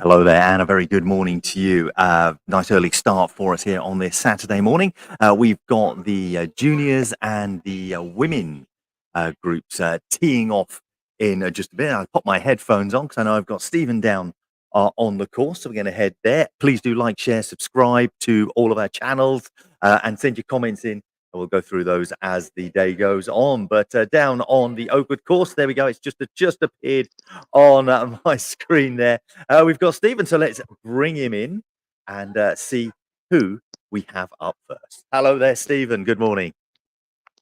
Hello there, and a very good morning to you. Nice early start for us here on this Saturday morning. We've got the juniors and the women groups teeing off in just a bit. I'll pop my headphones on because I know I've got Stephen down on the course, so we're going to head there. Please do like, share, subscribe to all of our channels, and send your comments in. We'll go through those as the day goes on. But down on the Oakwood course, there we go. It's just appeared on my screen there. We've got Stephen, so let's bring him in and see who we have up first. Hello there, Stephen. Good morning.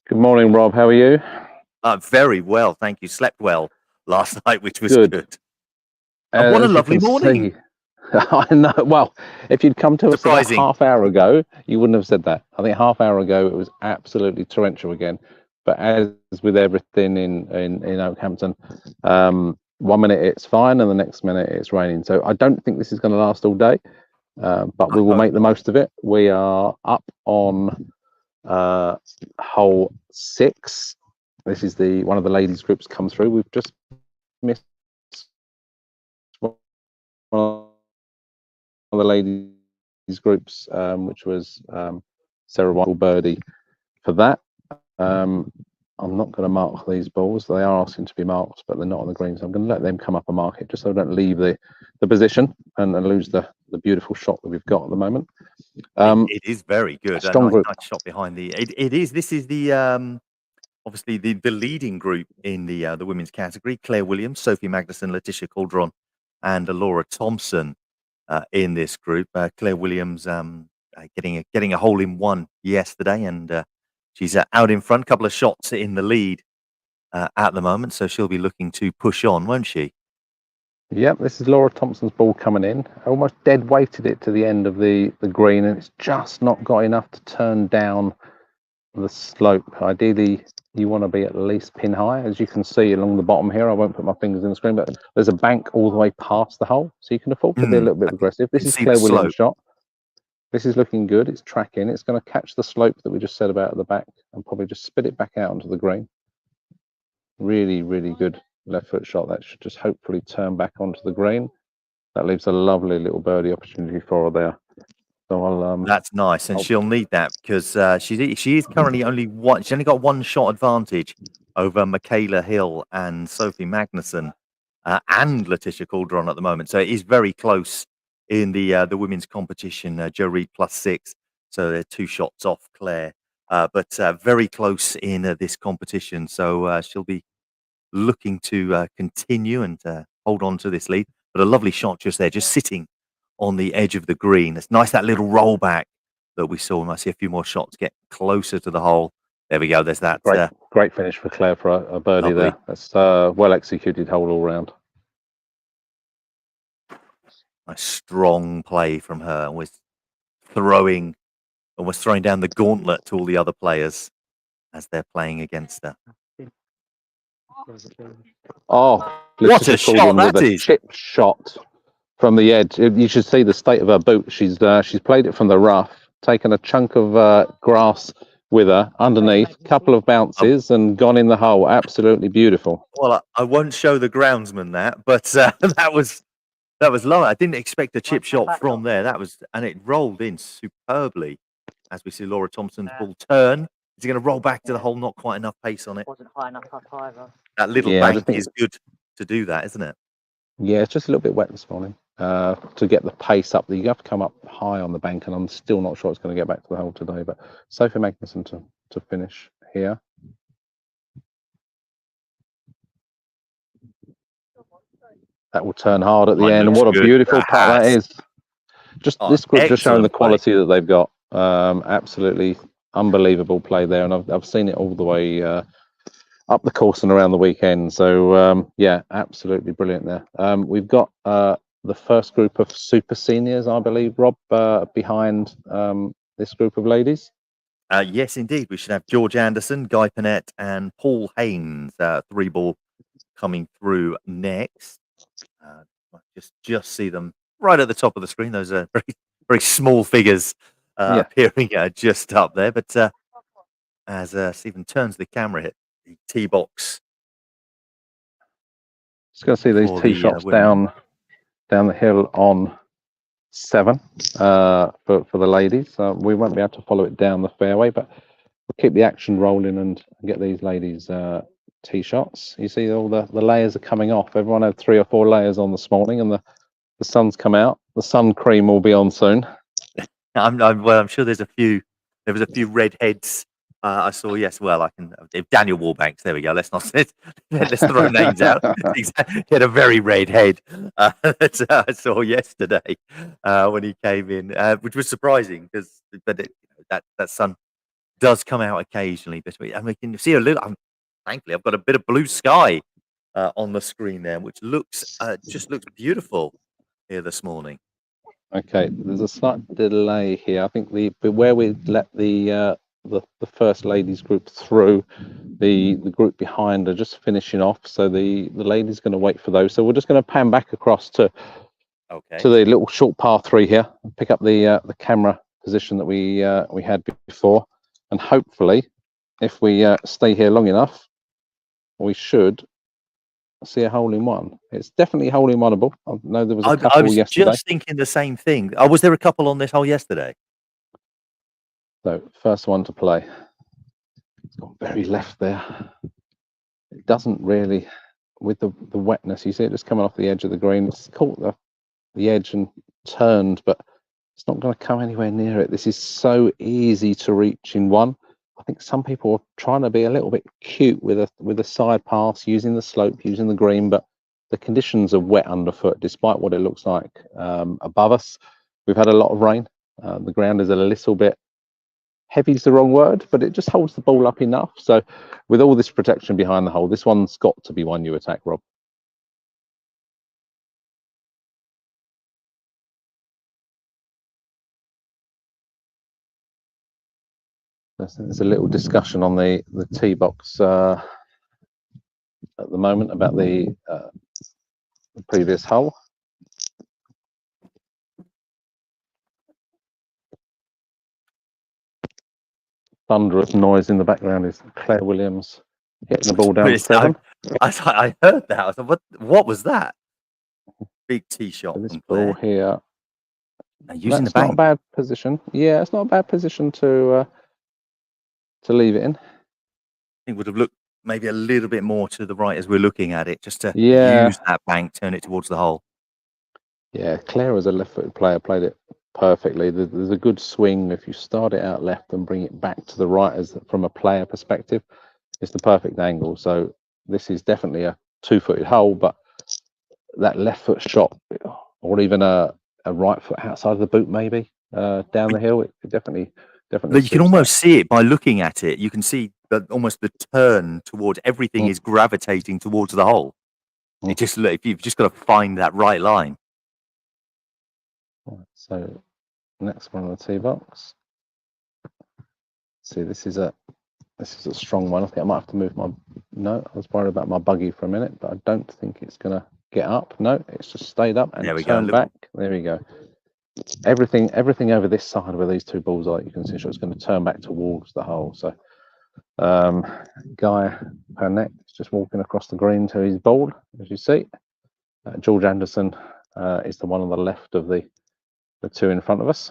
Good morning, Rob. How are you? Very well, thank you. Slept well last night, which was good. And what a lovely morning. I know. Well, if you'd come to us about half hour ago, you wouldn't have said that. I think half hour ago it was absolutely torrential again. But as with everything in Oakhampton, 1 minute it's fine and the next minute it's raining. So I don't think this is going to last all day, but we will make the most of it. We are up on hole 6. This is one of the ladies groups come through. We've just missed one of the ladies groups, which was Sarah White birdie for that. I'm not going to mark these balls. They are asking to be marked, but they're not on the green, so I'm going to let them come up and mark it just so I don't leave the position and lose the beautiful shot that we've got at the moment. It is very good. Strong group. Nice shot behind the. It is. This is the obviously the leading group in the women's category. Claire Williams, Sophie Magnuson, Letitia Calderon, and Laura Thompson in this group. Claire Williams getting a hole in one yesterday, and she's out in front, couple of shots in the lead at the moment, so she'll be looking to push on, won't she? Yep, this is Laura Thompson's ball coming in. I almost dead weighted it to the end of the green, and it's just not got enough to turn down the slope. Ideally, you want to be at least pin high, as you can see along the bottom here. I won't put my fingers in the screen, but there's a bank all the way past the hole, so you can afford to be a little bit aggressive. This is Claire Williams' shot. This is looking good. It's tracking. It's going to catch the slope that we just said about at the back and probably just spit it back out onto the green. Really, really good left foot shot. That should just hopefully turn back onto the green. That leaves a lovely little birdie opportunity for her there. So that's nice, and she'll need that because she is currently only one. She's only got one shot advantage over Michaela Hill and Sophie Magnuson and Letitia Calderon at the moment. So it is very close in the women's competition. Joe Reed +6, so they're 2 shots off Claire, but very close in this competition. So she'll be looking to continue and hold on to this lead. But a lovely shot just there, just sitting on the edge of the green. It's nice, that little roll back that we saw. We might see a few more shots get closer to the hole. There we go. There's that. Great finish for Claire for a birdie there. That's well executed hole all round. Nice strong play from her. Almost throwing down the gauntlet to all the other players as they're playing against her. Oh, what a shot that is! Chip shot from the edge. You should see the state of her boot. She's played it from the rough, taken a chunk of grass with her underneath, couple of bounces, and gone in the hole. Absolutely beautiful. Well, I won't show the groundsman that, but that was low. I didn't expect a chip shot from there. And it rolled in superbly. As we see Laura Thompson's ball turn, is he going to roll back to the hole? Not quite enough pace on it. Wasn't high enough up either. That little bank is good to do that, isn't it? Yeah, it's just a little bit wet this morning to get the pace up. You have to come up high on the bank, and I'm still not sure it's going to get back to the hole today. But Sophie Magnuson to finish here. That will turn hard at the end, and what a beautiful putt that is. This group just showing the quality that they've got. Absolutely unbelievable play there, and I've seen it all the way up the course and around the weekend. So yeah, absolutely brilliant there. We've got the first group of super seniors, I believe, Rob, behind this group of ladies. Yes, indeed. We should have George Anderson, Guy Panett, and Paul Haynes, 3-ball coming through next. Just see them right at the top of the screen. Those are very, very small figures appearing just up there. But as Stephen turns the camera, hit the tee box. Just going to see these tee shots down down the hill on 7 for the ladies. We won't be able to follow it down the fairway, but we'll keep the action rolling and get these ladies tee shots. You see all the layers are coming off. Everyone had 3 or 4 layers on this morning, and the sun's come out. The sun cream will be on soon. I'm sure there's a few. There was a few redheads I saw. Yes, well, I can. If Daniel Warbanks. There we go. Let's not let's throw names out. He had a very red head that I saw yesterday when he came in, which was surprising because that sun does come out occasionally. But and we can see a little. Thankfully, I've got a bit of blue sky on the screen there, which just looks beautiful here this morning. Okay, there's a slight delay here. I think where we let the first ladies group through, the group behind are just finishing off. So the lady's going to wait for those. So we're just going to pan back across to the little short par 3 here and pick up the camera position that we had before, and hopefully, if we stay here long enough, we should see a hole in one. It's definitely hole in oneable. I know there was a couple I was yesterday. just thinking the same thing. Oh, was there a couple on this hole yesterday? So first one to play. It's gone very left there. It doesn't really, with the wetness, you see it just coming off the edge of the green. It's caught the edge and turned, but it's not going to come anywhere near it. This is so easy to reach in one. I think some people are trying to be a little bit cute with a side pass, using the slope, using the green, but the conditions are wet underfoot, despite what it looks like above us. We've had a lot of rain. The ground is a little bit heavy is the wrong word, but it just holds the ball up enough. So with all this protection behind the hole, this one's got to be one you attack, Rob. There's a little discussion on the tee box at the moment about the previous hole. Thunderous noise in the background is Claire Williams hitting the ball down 7. I heard that. I thought, what was that? Big tee shot so this from ball Claire. here. Using That's the bank. not a bad position. Yeah, it's not a bad position to leave it in. I think would have looked maybe a little bit more to the right as we're looking at it, just to use that bank, turn it towards the hole. Yeah, Claire, as a left-footed player, played it perfectly. There's a good swing if you start it out left and bring it back to the right. As from a player perspective, it's the perfect angle. So this is definitely a 2-footed hole, but that left foot shot, or even a right foot outside of the boot, maybe down the hill, it definitely. You can almost see it by looking at it. You can see that almost the turn towards everything is gravitating towards the hole. It just you've just got to find that right line. So next one on the tee box. See, this is a strong one. I think I might have to move my. No, I was worried about my buggy for a minute, but I don't think it's going to get up. No, it's just stayed up and turned back. There we go. Everything over this side where these 2 balls are, you can see it's going to turn back towards the hole. So Guy Pernette is just walking across the green to his ball, as you see. George Anderson is the one on the left of the 2 in front of us.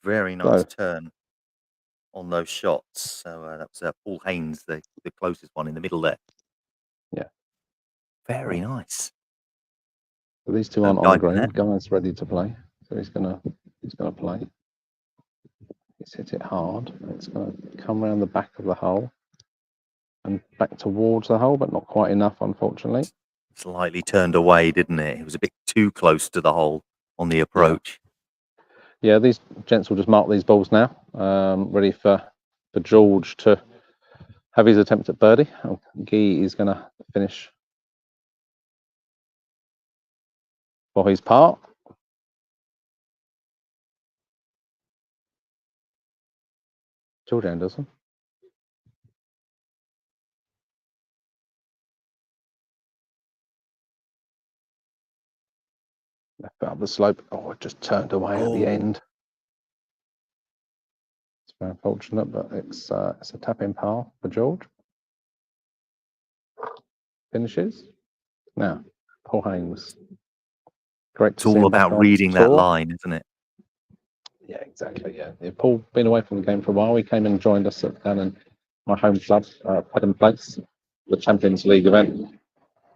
Very nice turn on those shots. So that was Paul Haynes, the closest one in the middle there. Yeah. Very nice. So these 2 aren't on green. Guy's ready to play. So he's gonna play. He's hit it hard. It's gonna come around the back of the hole and back towards the hole, but not quite enough, unfortunately. Slightly turned away, didn't it? It was a bit too close to the hole on the approach. Yeah, these gents will just mark these balls now, ready for George to have his attempt at birdie. Guy is going to finish for his par. George Anderson. Left foot up the slope. Oh, it just turned away at the end. It's very unfortunate, but it's a tap-in par for George. Finishes. Now, Paul Haynes. Great It's to see all him back about on reading that tour. line, isn't it? Yeah, exactly. Yeah, Paul been away from the game for a while. He came and joined us down in my home club, Pedham Place, the Champions League event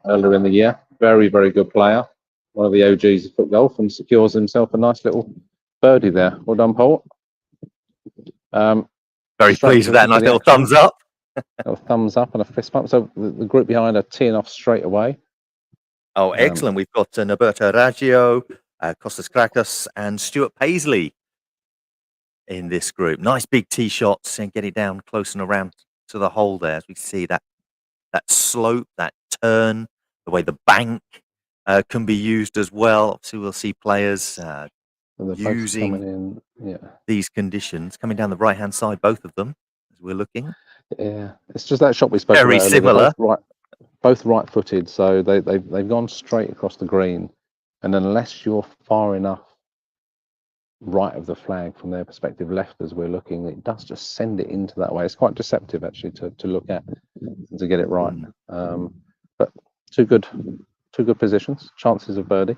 earlier in the year. Very, very good player. One of the OGs of foot golf, and secures himself a nice little birdie there. Well done, Paul. Very pleased with that. Nice little thumbs up. A thumbs up and a fist bump. So the group behind are teeing off straight away. Oh, excellent. We've got Norberto Raggio, Costas Krakos, and Stuart Paisley in this group. Nice big tee shots and get it down close and around to the hole there. As we see that slope, that turn, the way the bank can be used as well. Obviously, we'll see players using these conditions coming down the right-hand side, both of them, as we're looking. Yeah, it's just that shot we spoke Very about similar. both right-footed, so they've gone straight across the green, and unless you're far enough right of the flag from their perspective, left as we're looking, it does just send it into that way. It's quite deceptive actually to look at and to get it right. But two good positions, chances of birdie.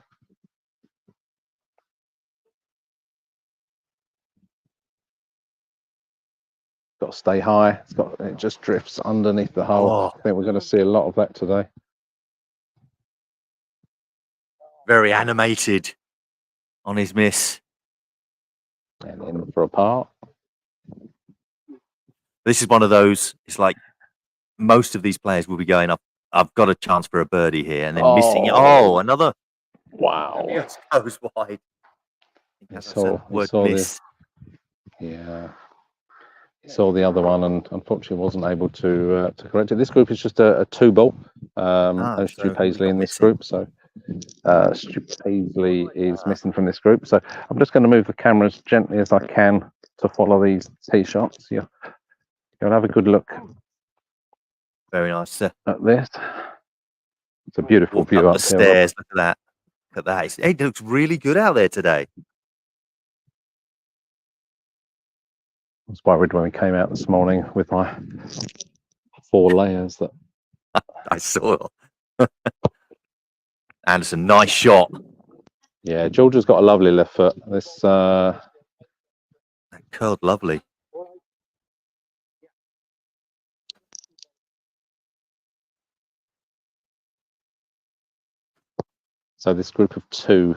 Got to stay high. It just drifts underneath the hole. Oh. I think we're going to see a lot of that today. Very animated on his miss. And in for a par. This is one of those, it's like most of these players will be going up, I've got a chance for a birdie here, and then missing. Oh, another. Wow. It goes wide. I saw this. Yeah. Saw the other one and unfortunately wasn't able to correct it. This group is just a 2-ball. No Stu Paisley in this group, so Stu Paisley is missing from this group. So I'm just going to move the camera as gently as I can to follow these tee shots. You'll have a good look. Very nice, sir. At this. It's a beautiful view up the stairs. Look at that. Look at that. It looks really good out there today. I was worried when we came out this morning with my 4 layers that I saw. Anderson, nice shot. Yeah, Georgia's got a lovely left foot. This that curled lovely. So this group of 2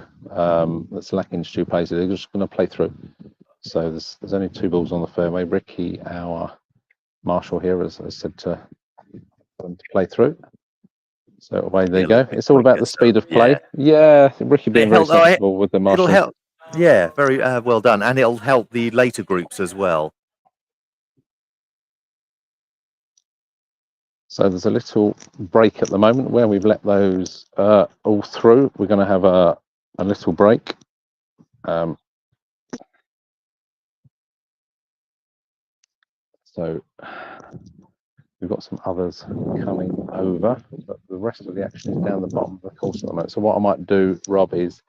that's lacking Stu Paisley, they're just going to play through. So there's only 2 balls on the fairway. Ricky, our marshal here, has said to them to play through. So away they go. It's all about the speed of play. Yeah, Ricky being very sensible with the marshal. It'll help. Yeah, very well done, and it'll help the later groups as well. So there's a little break at the moment where we've let those all through. We're going to have a little break. So we've got some others coming over, but the rest of the action is down the bottom of the course at the moment. So what I might do, Rob, is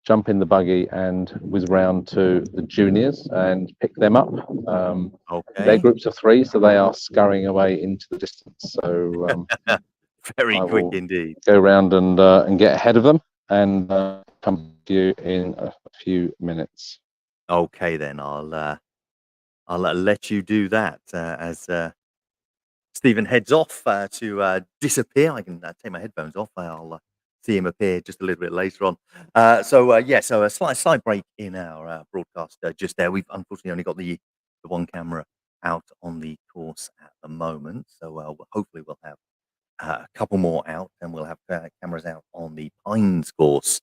jump in the buggy and whiz round to the juniors and pick them up. Okay. They're groups of 3, so they are scurrying away into the distance. So very quick indeed. Go round and get ahead of them and come to you in a few minutes. Okay, then I'll let you do that as Stephen heads off to disappear. I can take my headphones off. I'll see him appear just a little bit later on. So a slight break in our broadcast just there. We've unfortunately only got the 1 camera out on the course at the moment. So hopefully we'll have a couple more out, and we'll have cameras out on the Pines course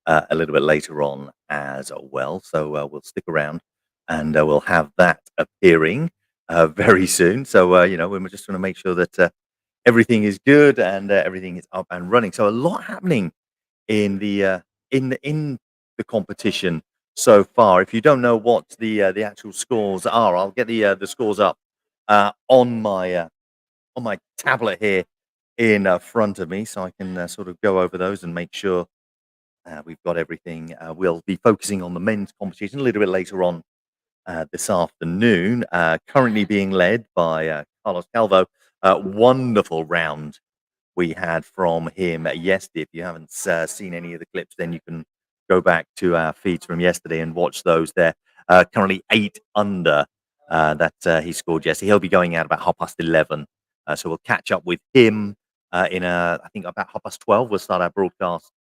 a little bit later on as well. So we'll stick around, and we'll have that appearing very soon. So we're just going to make sure that everything is good and everything is up and running. So a lot happening in the competition so far. If you don't know what the actual scores are, I'll get the scores up on my tablet here in front of me, so I can sort of go over those and make sure we've got everything. We'll be focusing on the men's competition a little bit later on this afternoon, currently being led by Carlos Calvo. Wonderful round we had from him yesterday. If you haven't seen any of the clips, then you can go back to our feeds from yesterday and watch those. They're currently 8 under that he scored yesterday. He'll be going out about 11:30. So we'll catch up with him I think about 12:30. We'll start our broadcast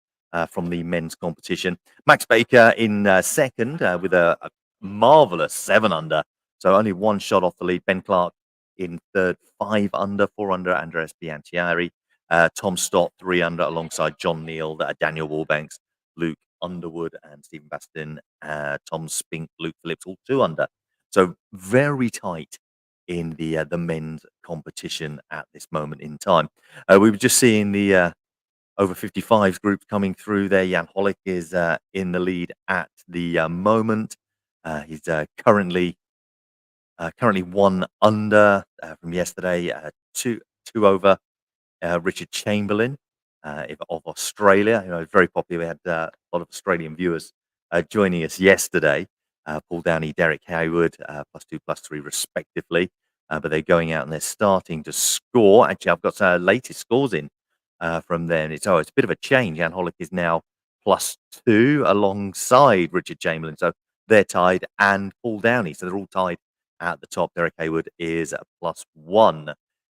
from the men's competition. Max Baker in second with a marvellous 7 under. So only one shot off the lead. Ben Clark in third, 5 under, 4 under, Andres Bianchiari. Tom Stott, 3 under, alongside John Neal, Daniel Warbanks, Luke Underwood, and Stephen Baston, Tom Spink, Luke Phillips, all 2 under. So very tight in the men's competition at this moment in time. We were just seeing the over 55s group coming through there. Jan Hollick is in the lead at the moment. He's currently 1 under from yesterday, 2 over Richard Chamberlain of Australia. Very popular. We had a lot of Australian viewers joining us yesterday. Paul Downey, Derek Hayward, +2, +3 respectively. But they're going out and they're starting to score. Actually, I've got latest scores in from them. It's a bit of a change. Jan Hollick is now +2 alongside Richard Chamberlain. So they're tied, and Paul Downey. So they're all tied at the top. Derek Hayward is +1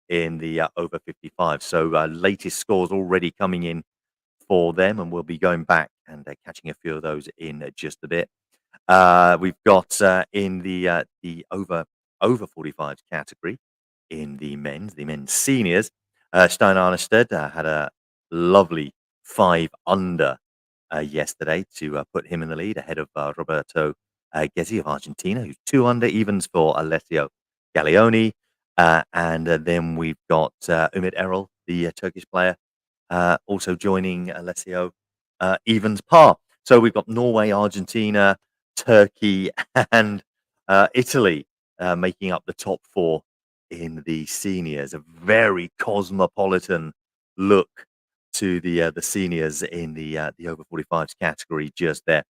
in the over 55. So latest scores already coming in for them, and we'll be going back and catching a few of those in just a bit. We've got in the over 45s category in the men's seniors. Stein Arnestead had a lovely 5 under yesterday to put him in the lead ahead of Roberto Ghezzi of Argentina, who's 2 under, evens for Alessio Gaglioni. And then we've got Umit Erol, the Turkish player, also joining Alessio evens par. So we've got Norway, Argentina, Turkey, and Italy making up the top 4 in the seniors. A very cosmopolitan look to the seniors in the over 45s category just there.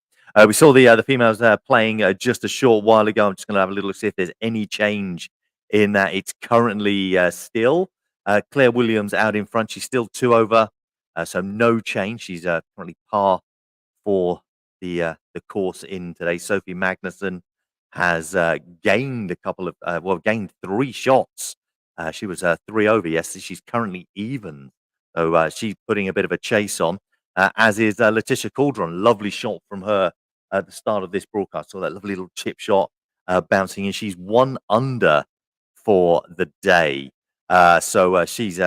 We saw the females playing just a short while ago. I'm just going to have a little look, see if there's any change in that. It's currently still Claire Williams out in front. She's still 2 over, so no change. She's currently par for the course in today. Sophie Magnuson has gained gained 3 shots. She was 3 over yesterday. She's currently even, so she's putting a bit of a chase on. As is Letitia Calderon. Lovely shot from her at the start of this broadcast. So that lovely little chip shot bouncing in. She's 1 under for the day. So she's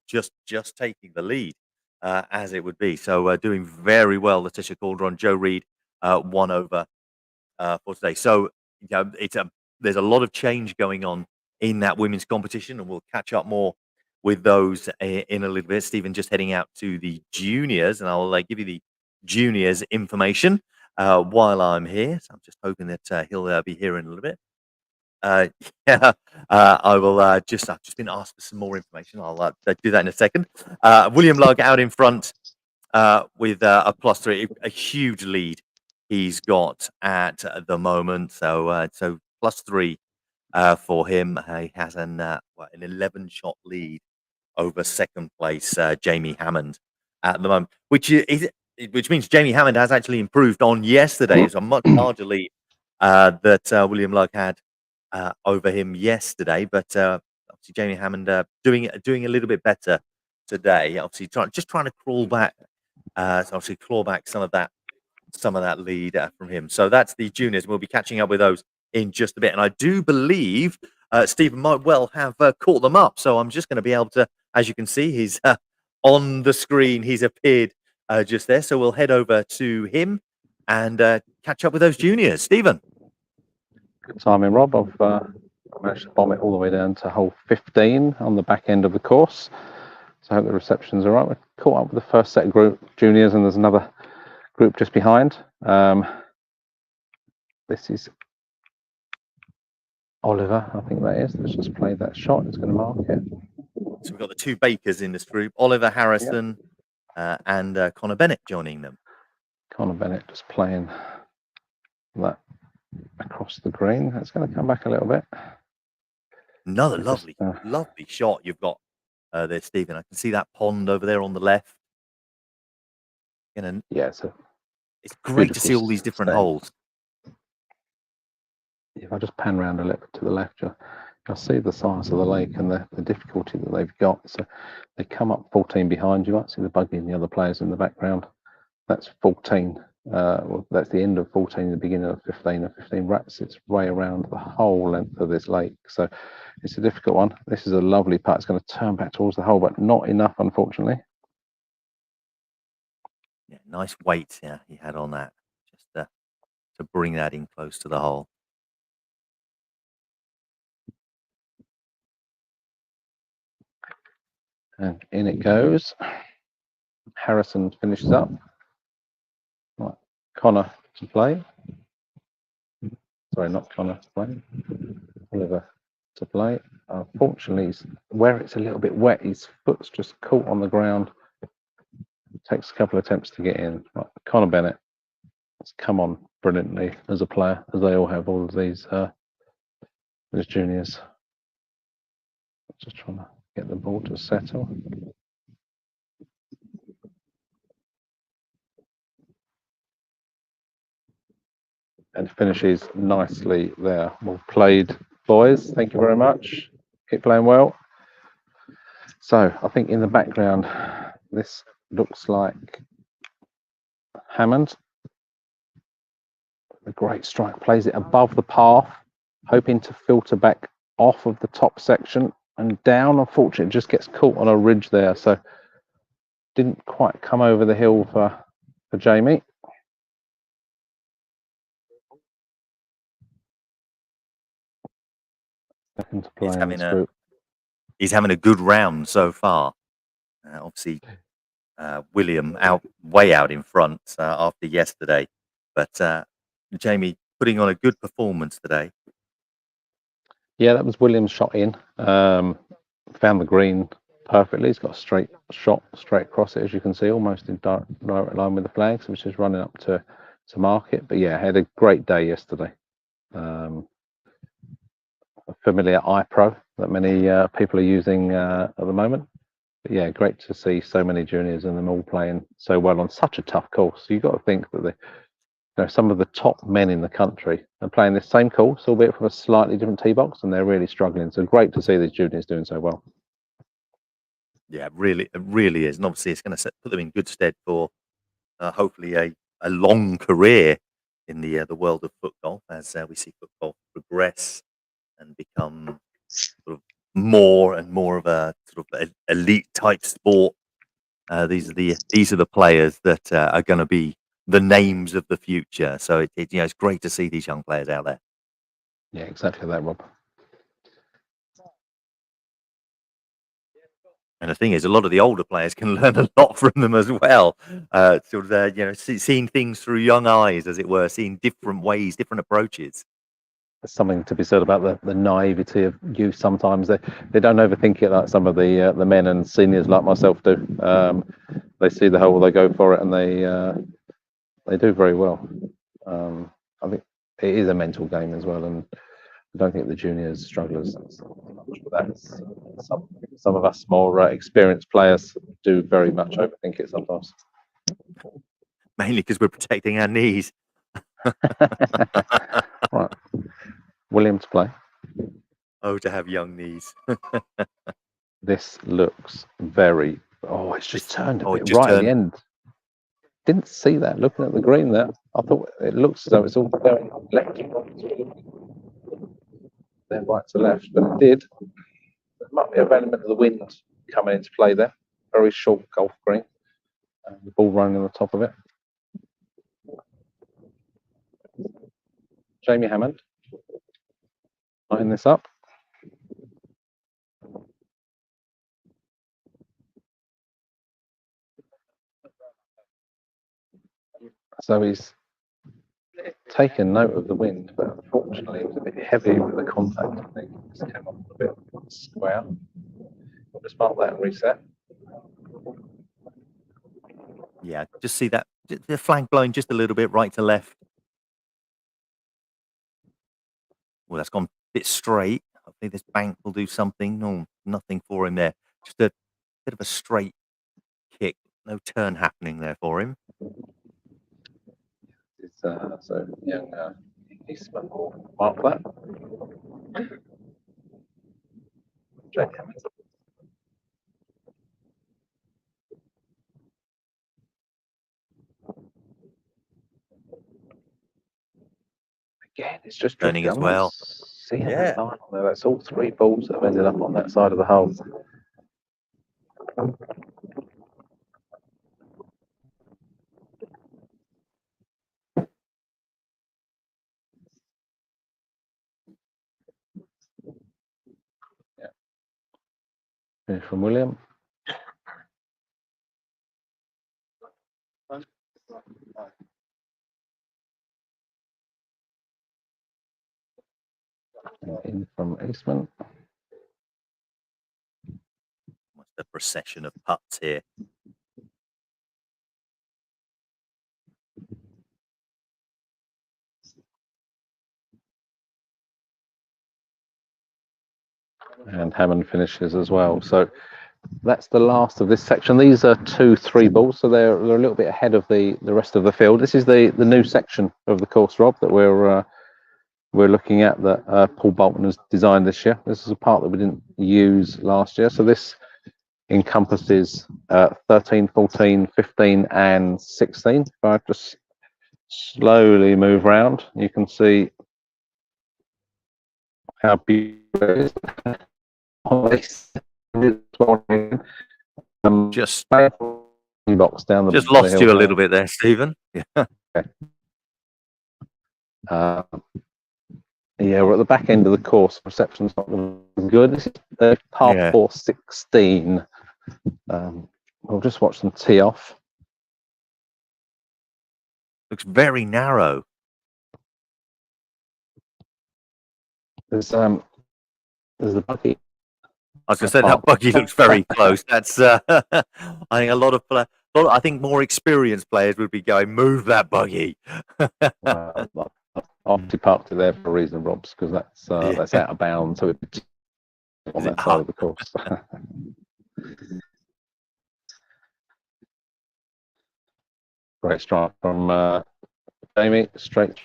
just taking the lead as it would be. So doing very well, Letitia Calderon. Joe Reed 1 over for today. So there's a lot of change going on in that women's competition, and we'll catch up more with those in a little bit. Stephen just heading out to the juniors, and I'll give you the juniors information while I'm here. So I'm just hoping that he'll be here in a little bit. Yeah, I will I've just been asked for some more information. I'll do that in a second. William Lugg out in front with a +3, a huge lead he's got at the moment. So +3 for him. He has an 11-shot lead over second place Jamie Hammond at the moment, which means Jamie Hammond has actually improved on yesterday. It's a much larger lead that William Lugg had over him yesterday, but obviously Jamie Hammond doing a little bit better today. Obviously trying to crawl back, obviously claw back some of that lead from him. So that's the juniors. We'll be catching up with those in just a bit, and I do believe Stephen might well have caught them up. So I'm just going to be able to, as you can see, he's on the screen. He's appeared just there. So we'll head over to him and catch up with those juniors. Stephen. Good timing, Rob. I've managed to bomb it all the way down to hole 15 on the back end of the course. So I hope the reception's all right. We're caught up with the first set of group juniors, and there's another group just behind. This is Oliver, I think that is. Let's just play that shot. It's going to mark it. So we've got the 2 Bakers in this group, Oliver Harrison and Connor Bennett joining them. Connor Bennett just playing that across the green. That's going to come back a little bit. Another lovely shot you've got there, Stephen. I can see that pond over there on the left. Yeah, it's a It's great to Beautiful see all these different stand. holes. If I just pan around a little to the left, you'll see the size of the lake and the difficulty that they've got. So they come up 14 behind you. I see the buggy and the other players in the background. That's 14. Well, that's the end of 14, the beginning of 15, and 15 rats. It's way around the whole length of this lake. So it's a difficult one. This is a lovely putt. It's going to turn back towards the hole, but not enough, unfortunately. Yeah, nice weight, yeah, he had on that, just to bring that in close to the hole. And in it goes. Harrison finishes up. Right. Connor to play. Sorry, not Connor to play. Oliver to play. Unfortunately, where it's a little bit wet, his foot's just caught on the ground. It takes a couple of attempts to get in. Right. Connor Bennett has come on brilliantly as a player, as they all have, all of these juniors. Just trying to get the ball to settle. And finishes nicely there. Well played, boys. Thank you very much. Keep playing well. So I think in the background, this looks like Hammond. A great strike, plays it above the path, hoping to filter back off of the top section and down. Unfortunately, it just gets caught on a ridge there. So didn't quite come over the hill for Jamie. Second to play in this group. He's having a good round so far. Obviously, William way out in front after yesterday, but Jamie putting on a good performance today. Yeah, that was William's shot in. Found the green perfectly. He's got a straight shot straight across it, as you can see, almost in direct line with the flags, which is running up to mark it. But yeah, had a great day yesterday. A familiar iPro that many people are using at the moment. But yeah, great to see so many juniors and them all playing so well on such a tough course. You've got to think that some of the top men in the country are playing this same course, albeit from a slightly different tee box, and they're really struggling. So great to see these juniors doing so well. Yeah, really, it really is, and obviously it's going to put them in good stead for hopefully a long career in the world of foot golf, as we see foot golf progress and become sort of more and more of a sort of elite type sport. These are the players that are going to be the names of the future. So it's great to see these young players out there. Yeah, exactly that, Rob. And the thing is, a lot of the older players can learn a lot from them as well. Seeing things through young eyes, as it were, seeing different ways, different approaches. There's something to be said about the naivety of youth. Sometimes they don't overthink it like some of the men and seniors like myself do. They see the hole, they go for it, and they do very well. I think it is a mental game as well, and I don't think the juniors strugglers much with that. Some of us more experienced players do very much overthink it sometimes. Mainly because we're protecting our knees. Right, William to play. Oh, to have young knees. This looks very. Oh, it's just turned a bit just right at the end. Didn't see that looking at the green there. I thought it looks as though it's all going left to right, then right to left, but it did. There might be a element of the wind coming into play there. Very short golf green, and the ball running on the top of it. Jamie Hammond lining this up. So he's taken note of the wind, but unfortunately it was a bit heavy with the contact. I think it just came off a bit square. We'll just mark that and reset. Yeah, just see that the flag blowing just a little bit right to left. Well, that's gone a bit straight. Hopefully this bank will do something. No, nothing for him there. Just a bit of a straight kick. No turn happening there for him. So young Eastman will mark that. Again, it's just Turning as well. Seeing that line on there. That's all 3 balls that have ended up on that side of the hole. Finish from William. In from Eastman. Almost a procession of putts here. And Hammond finishes as well. So that's the last of this section. These are 2 3 balls, so they're a little bit ahead of the rest of the field. This is the new section of the course, Rob, that we're looking at, that Paul Bolton has designed this year. This is a part that we didn't use last year. So this encompasses 13, 14, 15 and 16. If I just slowly move around, you can see how beautiful it is. Just box down just lost you a little bit there, Stephen. Yeah. Yeah, we're at the back end of the course. Reception's not good. This is the par 4 16. We'll just watch them tee off. Looks very narrow. There's the buggy. I was going to say that buggy looks very close. That's I think I think more experienced players would be going, move that buggy. Obviously parked it there for a reason, Robs, because that's out of bounds. So it's on that side of the course. Great strike from Jamie, straight to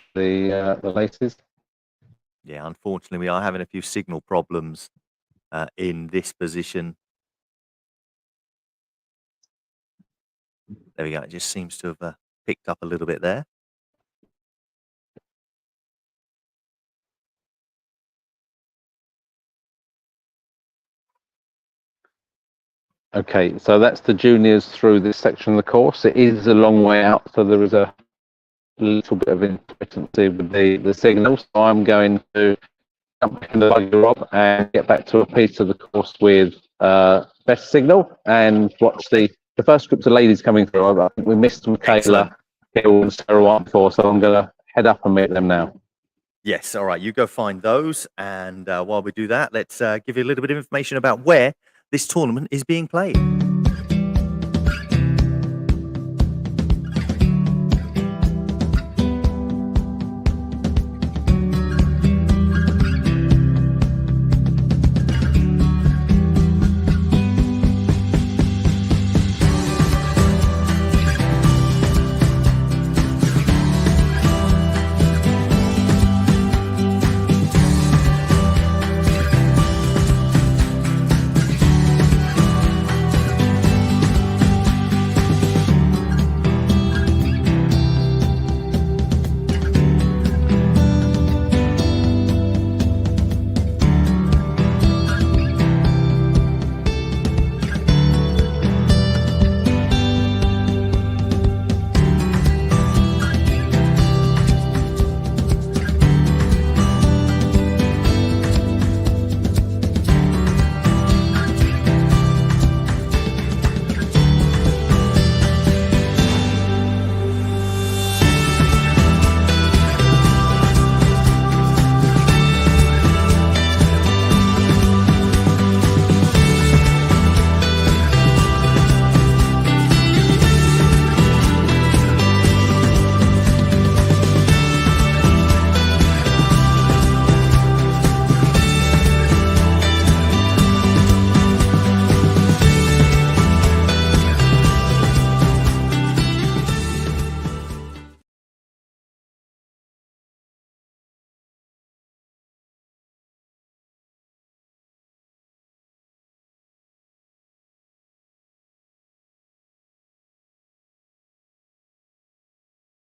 the laces. Yeah, unfortunately, we are having a few signal problems in this position. There we go. It just seems to have picked up a little bit there. Okay, so that's the juniors through this section of the course. It is a long way out, so there is a little bit of intermittency with the signal. So I'm going to jump back in the buggy, Rob, and get back to a piece of the course with best signal and watch the first groups of ladies coming through. I think we missed Michaela Hill and Sarah White before, so I'm going to head up and meet them now. Yes, all right, you go find those. And while we do that, let's give you a little bit of information about where this tournament is being played.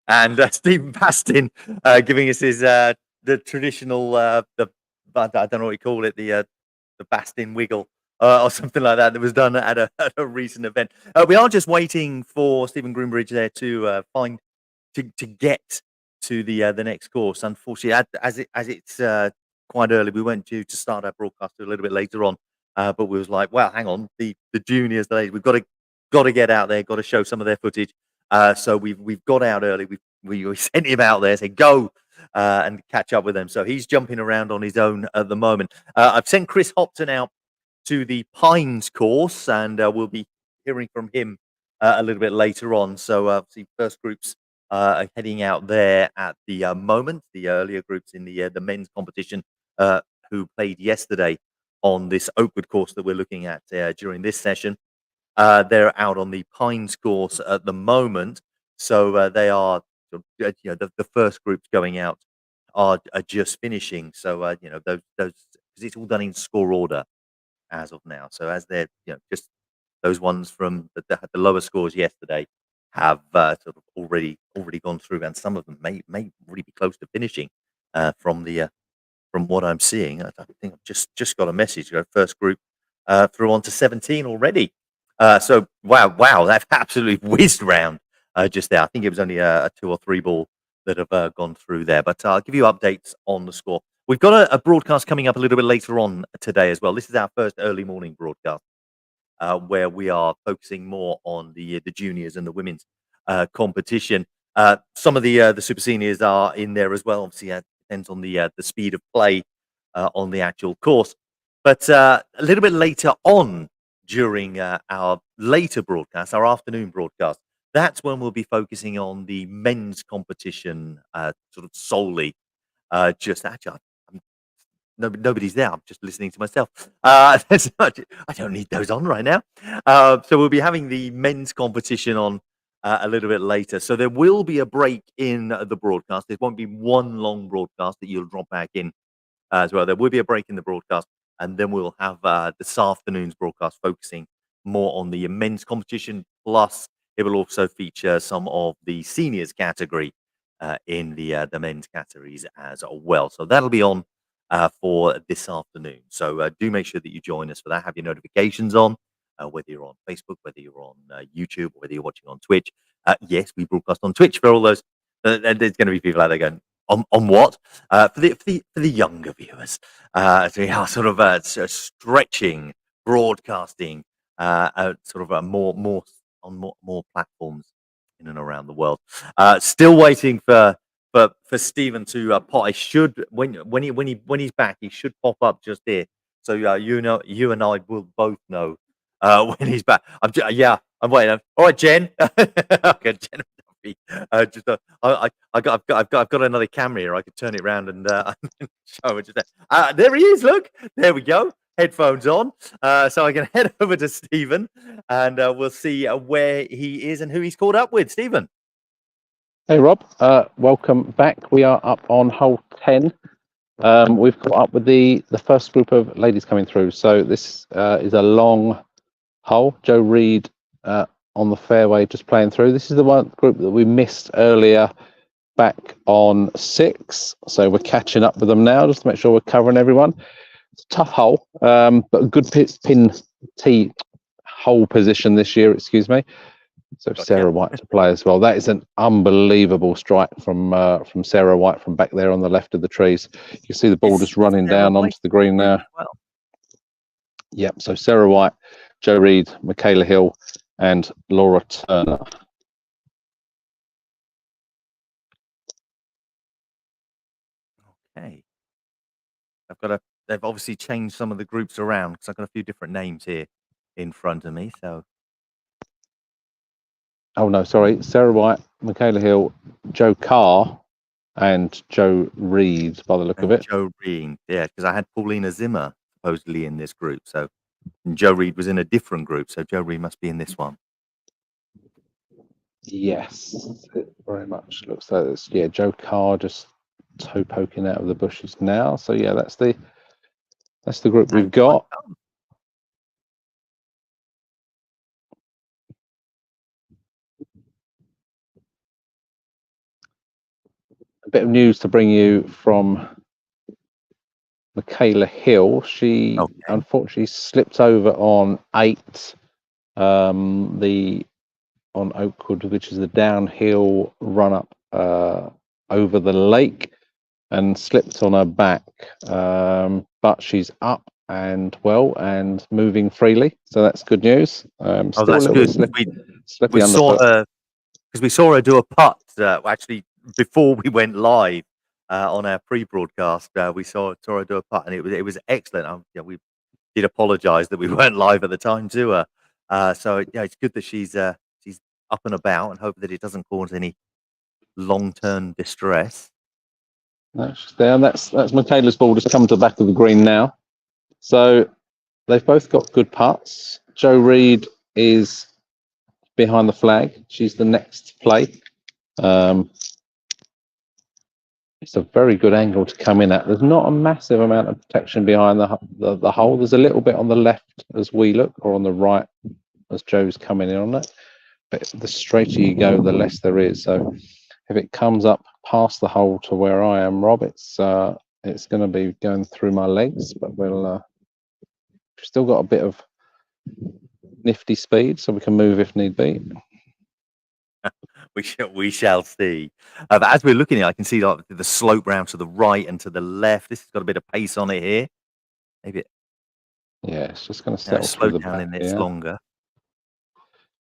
and Stephen Bastin giving us his the traditional I don't know what you call it, the Bastin wiggle or something like that was done at a recent event. We are just waiting for Stephen Groombridge there to find to get to the next course. Unfortunately, as it's quite early, we weren't due to start our broadcast a little bit later on, but we was like, well, hang on, the juniors, we've got to get out there, got to show some of their footage. So we've got out early. We sent him out there, said go and catch up with them. So he's jumping around on his own at the moment. I've sent Chris Hopton out to the Pines course, and we'll be hearing from him a little bit later on. So obviously, first groups are heading out there at the moment. The earlier groups in the men's competition who played yesterday on this Oakwood course that we're looking at during this session. They're out on the Pines course at the moment, so they are, the first groups going out are just finishing. So those because it's all done in score order as of now. So as they're just those ones from the lower scores yesterday have sort of already gone through, and some of them may really be close to finishing from what I'm seeing. I think I've just got a message. First group through on to 17 already. So wow, they've absolutely whizzed round just there. I think it was only a 2 or 3 ball that have gone through there. But I'll give you updates on the score. We've got a broadcast coming up a little bit later on today as well. This is our first early morning broadcast where we are focusing more on the juniors and the women's competition. Some of the super seniors are in there as well. Obviously, it depends on the speed of play on the actual course. But a little bit later on during our later broadcast, our afternoon broadcast, that's when we'll be focusing on the men's competition sort of solely. Just actually, nobody's there. I'm just listening to myself. I don't need those on right now. So we'll be having the men's competition on a little bit later. So there will be a break in the broadcast. There won't be one long broadcast that you'll drop back in as well. There will be a break in the broadcast, and then we'll have this afternoon's broadcast focusing more on the men's competition. Plus, it will also feature some of the seniors category in the men's categories as well. So that'll be on for this afternoon. So do make sure that you join us for that. Have your notifications on, whether you're on Facebook, whether you're on YouTube, or whether you're watching on Twitch. Yes, we broadcast on Twitch for all those. There's going to be people out there going, on what? For the younger viewers. So we are sort of stretching broadcasting sort of more on more platforms in and around the world. Still waiting for Stephen to pop. I should when he's back, he should pop up just here. So you and I will both know when he's back. I'm waiting. All right, Jen. Okay, Jen. I've got another camera here. I could turn it around and show it. There he is. Look, there we go. Headphones on, so I can head over to Stephen, and we'll see where he is and who he's caught up with. Stephen. Hey Rob, welcome back. We are up on hole 10. We've caught up with the first group of ladies coming through. So this is a long hole. Joe Reed on the fairway just playing through. This is the one group that we missed earlier back on 6. So we're catching up with them now just to make sure we're covering everyone. It's a tough hole, but a good pin tee hole position this year, excuse me. So Sarah White to play as well. That is an unbelievable strike from Sarah White from back there on the left of the trees. You can see the ball just running down onto the green there. Well. Yep. So Sarah White, Joe Reed, Michaela Hill, and Laura Turner. Okay. They've obviously changed some of the groups around because I've got a few different names here in front of me. So. Oh no, sorry. Sarah White, Michaela Hill, Joe Carr, and Joe Reed by the look of it. Joe Reed, yeah, because I had Paulina Zimmer supposedly in this group. So Joe Reed was in a different group. So Joe Reed must be in this one. Yes, it very much looks like it's Joe Carr just toe poking out of the bushes now. So yeah, that's the group we've got. a bit of news to bring you from Michaela Hill. She unfortunately slipped over on 8, on Oakwood, which is the downhill run up over the lake, and slipped on her back. But she's up and well and moving freely, so that's good news. Still that's a little good. bit We slippy saw underfoot. her because we saw her do a putt actually before we went live on our pre-broadcast. We saw her do a putt, and it was excellent. We did apologise that we weren't live at the time to her. So yeah, it's good that she's up and about, and hope that it doesn't cause any long-term distress. No, she's there. That's Michaela's ball just come to the back of the green now. So they've both got good putts. Jo Reed is behind the flag. She's the next to play. It's a very good angle to come in at. There's not a massive amount of protection behind the hole. There's a little bit on the left as we look, or on the right as Joe's coming in on it. But the straighter you go, the less there is. So if it comes up past the hole to where I am, Rob, it's going to be going through my legs. But we've still got a bit of nifty speed, so we can move if need be. We shall see. But as we're looking at it, I can see like the slope round to the right and to the left. This has got a bit of pace on it here. Maybe it's just going to settle slow through the down back in this here. longer.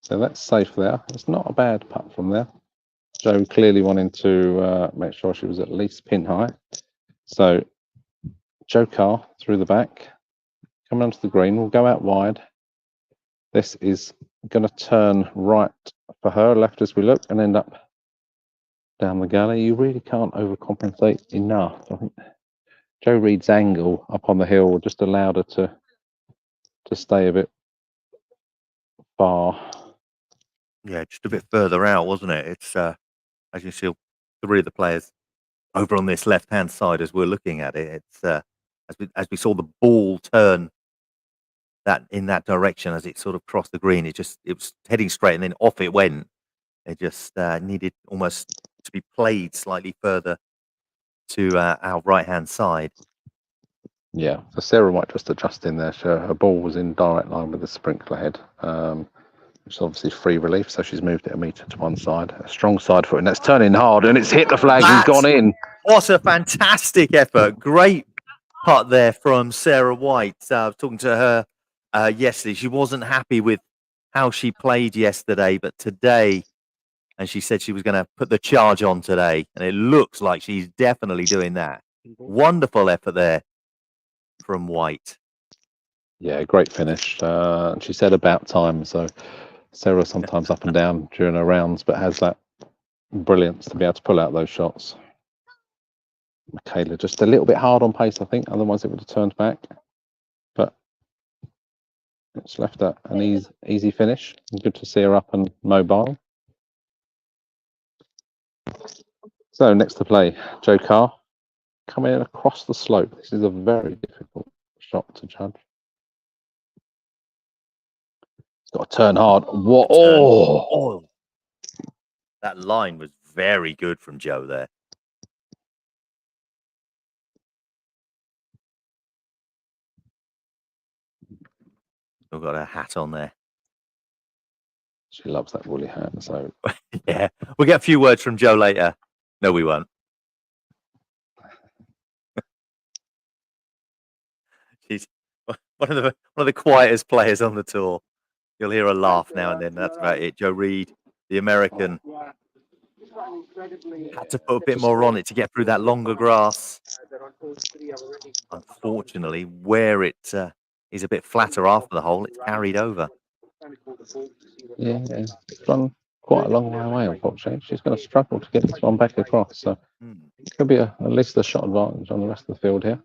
So that's safe there. It's not a bad putt from there. Jo clearly wanting to make sure she was at least pin high. So Jo Carr through the back, coming onto the green, will go out wide. This is going to turn right for her, left as we look, and end up down the gully. You really can't overcompensate enough. I think Jo Reed's angle up on the hill just allowed her to stay a bit far. Yeah, just a bit further out, wasn't it? It's as you see, 3 of the players over on this left-hand side as we're looking at it. It's as we saw the ball turn that in that direction as it sort of crossed the green. It was heading straight, and then off it went. It just needed almost to be played slightly further to our right-hand side. Yeah, so Sarah White just adjusting there. Her ball was in direct line with the sprinkler head, which is obviously free relief, so she's moved it a metre to one side. A strong side foot, and that's turning hard, and it's hit the flag and gone in. What a fantastic effort. Great putt there from Sarah White. I was talking to her yesterday. She wasn't happy with how she played yesterday, but today, and she said she was going to put the charge on today, and it looks like she's definitely doing that. Wonderful effort there from White. Yeah, great finish. She said about time, so Sarah sometimes up and down during her rounds, but has that brilliance to be able to pull out those shots. Michaela just a little bit hard on pace, I think, otherwise it would have turned back. But it's left an easy finish. Good to see her up and mobile. So next to play, Jo Carr coming in across the slope. This is a very difficult shot to judge. It's got to turn hard. What? Oh! That line was very good from Jo there. Still got her hat on there. She loves that woolly hat. So yeah, we'll get a few words from Jo later. No, we won't. She's one of the quietest players on the tour. You'll hear her laugh now and then. That's about it. Jo Reed, the American, had to put a bit more on it to get through that longer grass. Unfortunately, where it is a bit flatter after the hole, it's carried over. Yeah, it's run quite a long way away, unfortunately. She's going to struggle to get this one back across. So it could be at least a shot advantage on the rest of the field here.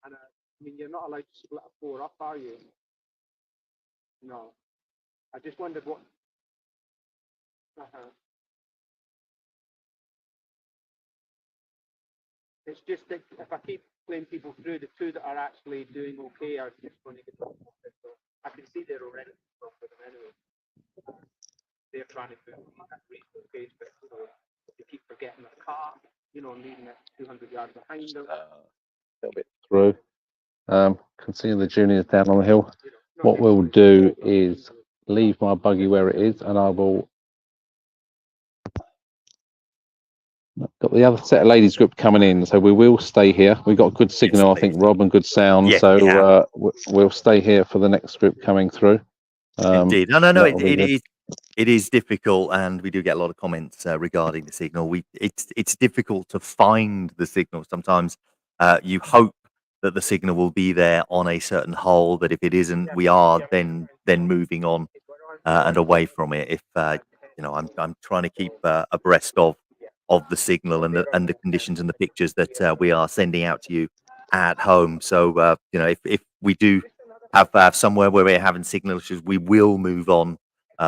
And I mean, you're not allowed to split a 4 up, are you? No. I just wondered what. It's just that if I keep playing people through, the 2 that are actually doing okay are just going to get off. So I can see they're already off with them anyway. They're trying to do that reasonable pace, but keep forgetting the car, leaving it 200 yards behind them. A little bit through. Can see the juniors down on the hill. What we'll do is leave my buggy where it is, and I will. Got the other set of ladies group coming in, so we will stay here. We've got a good signal, Yes, I think, Rob, and good sound. yes, So we'll stay here for the next group coming through. Indeed. No, that'll be good. it is difficult, and we do get a lot of comments regarding the signal. It's difficult to find the signal. Sometimes you hope that the signal will be there on a certain hole, but if it isn't, we are then moving on and away from it. If I'm trying to keep abreast of the signal and the conditions and the pictures that we are sending out to you at home. So if we do have somewhere where we're having signal issues, we will move on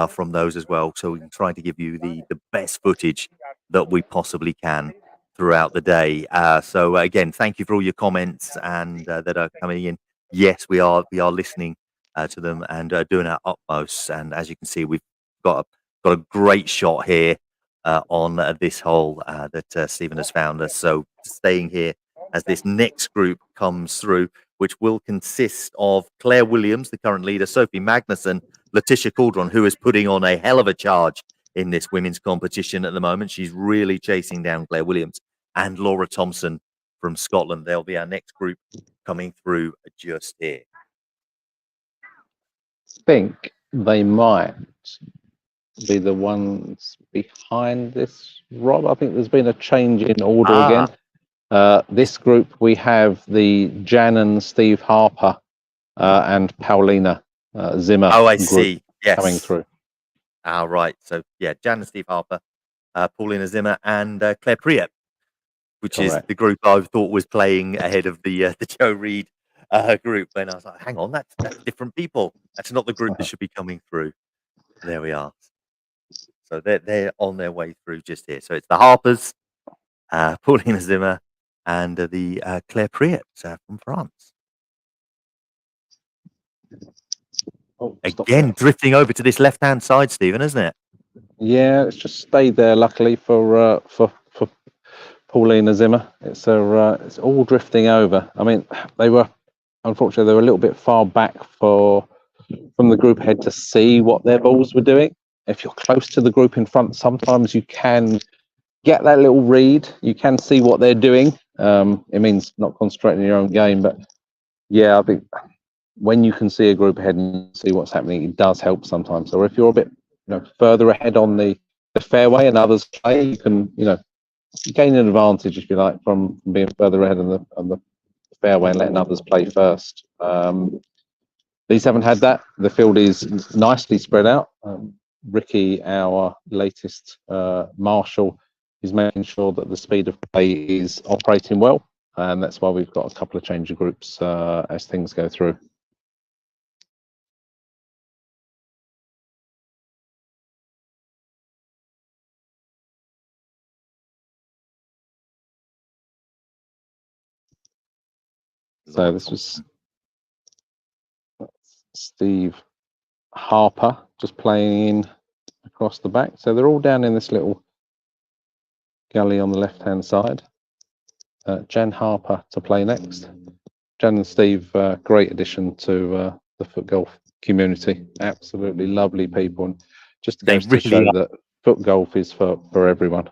from those as well. So we can try to give you the best footage that we possibly can throughout the day. So again, thank you for all your comments and that are coming in. Yes, we are listening to them and doing our utmost. And as you can see, we've got a great shot here on this hole that Stephen has found us. So staying here as this next group comes through, which will consist of Claire Williams, the current leader, Sophie Magnuson, Letitia Caldron, who is putting on a hell of a charge in this women's competition at the moment. She's really chasing down Claire Williams, and Laura Thompson from Scotland. They'll be our next group coming through just here. I think they might be the ones behind this, Rob. I think there's been a change in order again. This group, we have the Jan and Steve Harper and Paulina Zimmer. Oh, I see. Yes. Coming through. Right. So, yeah, Jan and Steve Harper, Paulina Zimmer, and Claire Priet, which Correct. is the group I thought was playing ahead of the Joe Reed group. And I was like, hang on, that's different people. That's not the group that should be coming through. There we are. So they're on their way through just here. So it's the Harpers, Paulina Zimmer, and the Claire Priet from France. Oh, again, drifting over to this left-hand side, Stephen, isn't it? Yeah, it's just stayed there. Luckily for Paulina Zimmer, it's all drifting over. I mean, unfortunately they were a little bit far back from the group ahead to see what their balls were doing. If you're close to the group in front, sometimes you can get that little read. You can see what they're doing. It means not concentrating on your own game, but yeah, I think when you can see a group ahead and see what's happening, it does help sometimes. Or if you're a bit further ahead on the fairway and others play, you can gain an advantage, if you like, from being further ahead on the fairway and letting others play first. These haven't had that. The field is nicely spread out. Ricky, our latest marshal, is making sure that the speed of play is operating well, and that's why we've got a couple of change of groups as things go through. So this was Steve Harper just playing in across the back. So they're all down in this little gully on the left-hand side. Jan Harper to play next. Jan and Steve, great addition to the foot golf community. Absolutely lovely people, and just goes to show that foot golf is for everyone.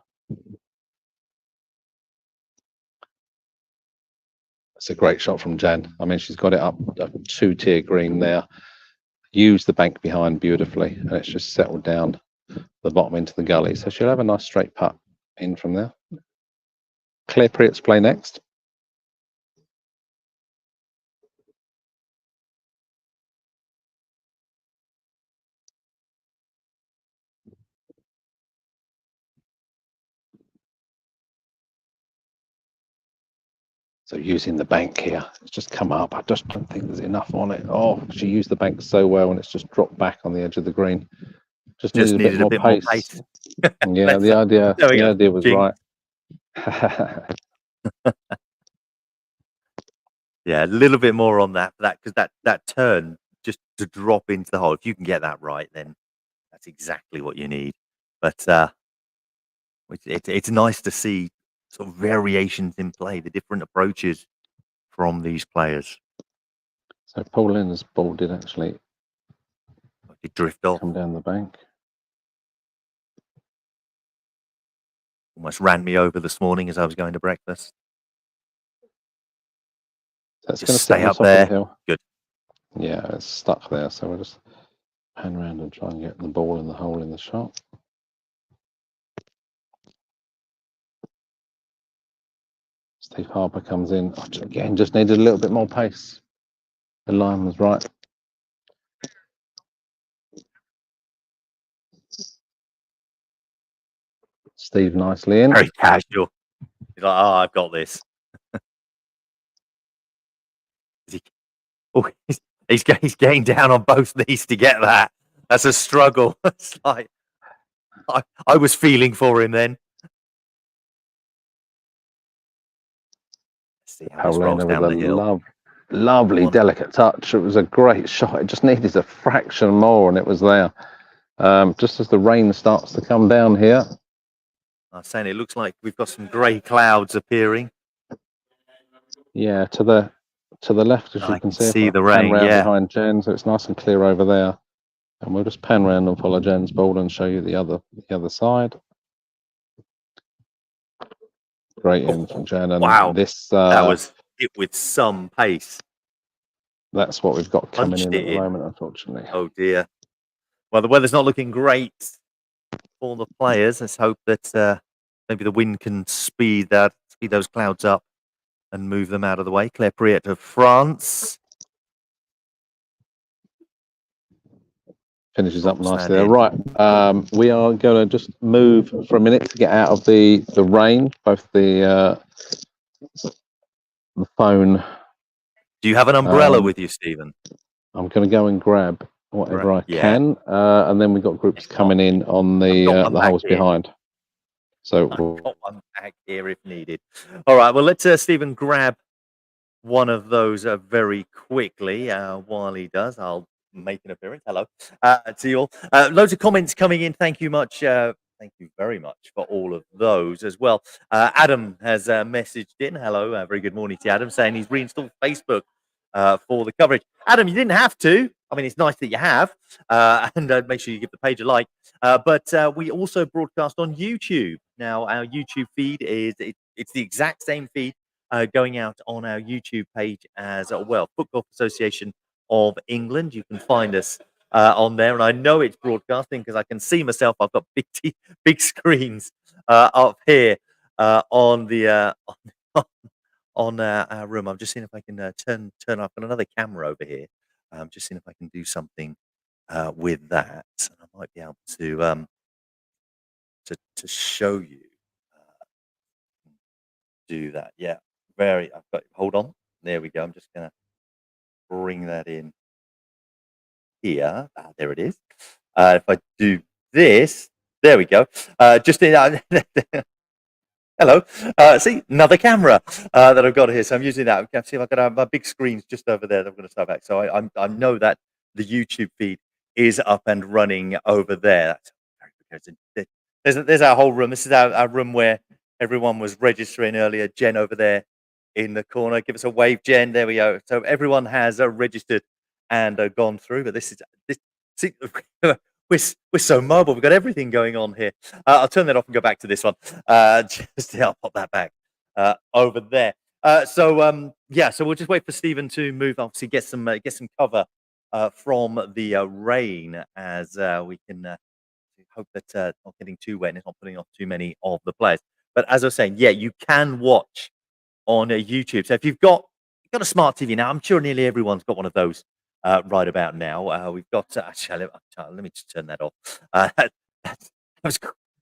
It's a great shot from Jan. I mean, she's got it up a 2-tier green there. Used the bank behind beautifully, and it's just settled down the bottom into the gully. So she'll have a nice straight putt in from there. Claire Priet's play next. So using the bank here, it's just come up. I just don't think there's enough on it. Oh, she used the bank so well, and it's just dropped back on the edge of the green. Just needed a bit more pace. Yeah, the idea was right. Yeah, a little bit more on that because that turn just to drop into the hole. If you can get that right, then that's exactly what you need. But It's nice to see sort of variations in play, the different approaches from these players. So Paul Lynn's ball did actually It drift off, come down the bank. almost ran me over this morning as I was going to breakfast. That's Just going to stay sit on the up top of there. the hill. Good. Yeah, it's stuck there, so we'll just pan around and try and get the ball in the hole in the shot. Steve Harper comes in. Again, just needed a little bit more pace. The line was right. Steve nicely in. Very casual. He's like, oh, I've got this. He's getting down on both knees to get that. That's a struggle. It's like I was feeling for him then. Let's see how this rolls Paulina down with the a hill. lovely, delicate touch. It was a great shot. It just needed a fraction more, and it was there. Just as the rain starts to come down here. I'm saying it looks like we've got some grey clouds appearing. Yeah, to the left, as you I can can see. see If I the pan rain, round yeah. behind Jen, so it's nice and clear over there. And we'll just pan round and follow Jen's ball and show you the other side. Great in from Jen. And Wow, this that was it with some pace. that's what we've got coming Punched in it at the in. moment, unfortunately. Oh dear. Well, the weather's not looking great for the players. Let's hope that maybe the wind can speed those clouds up and move them out of the way. Claire Priet of France. Finishes up Drops nicely that there. in. Right, we are going to just move for a minute to get out of the rain, both the phone. Do you have an umbrella with you, Stephen? I'm going to go and grab whatever I can, and then we've got groups coming in on the holes behind. So I've got one back here if needed. All right, well, let's Stephen grab one of those very quickly. While he does, I'll make an appearance. Hello to you all. Loads of comments coming in. Thank you much. Thank you very much for all of those as well. Adam has messaged in. Hello, very good morning to you, Adam, saying he's reinstalled Facebook for the coverage. Adam, you didn't have to. I mean, it's nice that you have, and make sure you give the page a like. But we also broadcast on YouTube. Now, our YouTube feed it's the exact same feed going out on our YouTube page as well. Football Association of England. You can find us on there, and I know it's broadcasting because I can see myself. I've got big screens up here on the on our room. I'm just seeing if I can turn off on another camera over here. I'm just seeing if I can do something with that. I might be able to show you. Do that. Yeah, I've got. Hold on. There we go. I'm just gonna bring that in here. There it is. If I do this, there we go. Just in. Hello. See, another camera that I've got here. So I'm using that. Okay, see if I can have my big screens just over there that I'm going to start back. So I know that the YouTube feed is up and running over there. That's very good. There's our whole room. This is our room where everyone was registering earlier. Jen over there in the corner. Give us a wave, Jen. There we go. So everyone has registered and gone through. But this. See, we're so mobile. We've got everything going on here. I'll turn that off and go back to this one. I'll pop that back over there. So we'll just wait for Stephen to move. Obviously, get some cover from the rain as we can hope that not getting too wet and it's not putting off too many of the players. But as I was saying, you can watch on YouTube. So if you've got a smart TV now, I'm sure nearly everyone's got one of those right about now. We've got actually, let me just turn that off. That was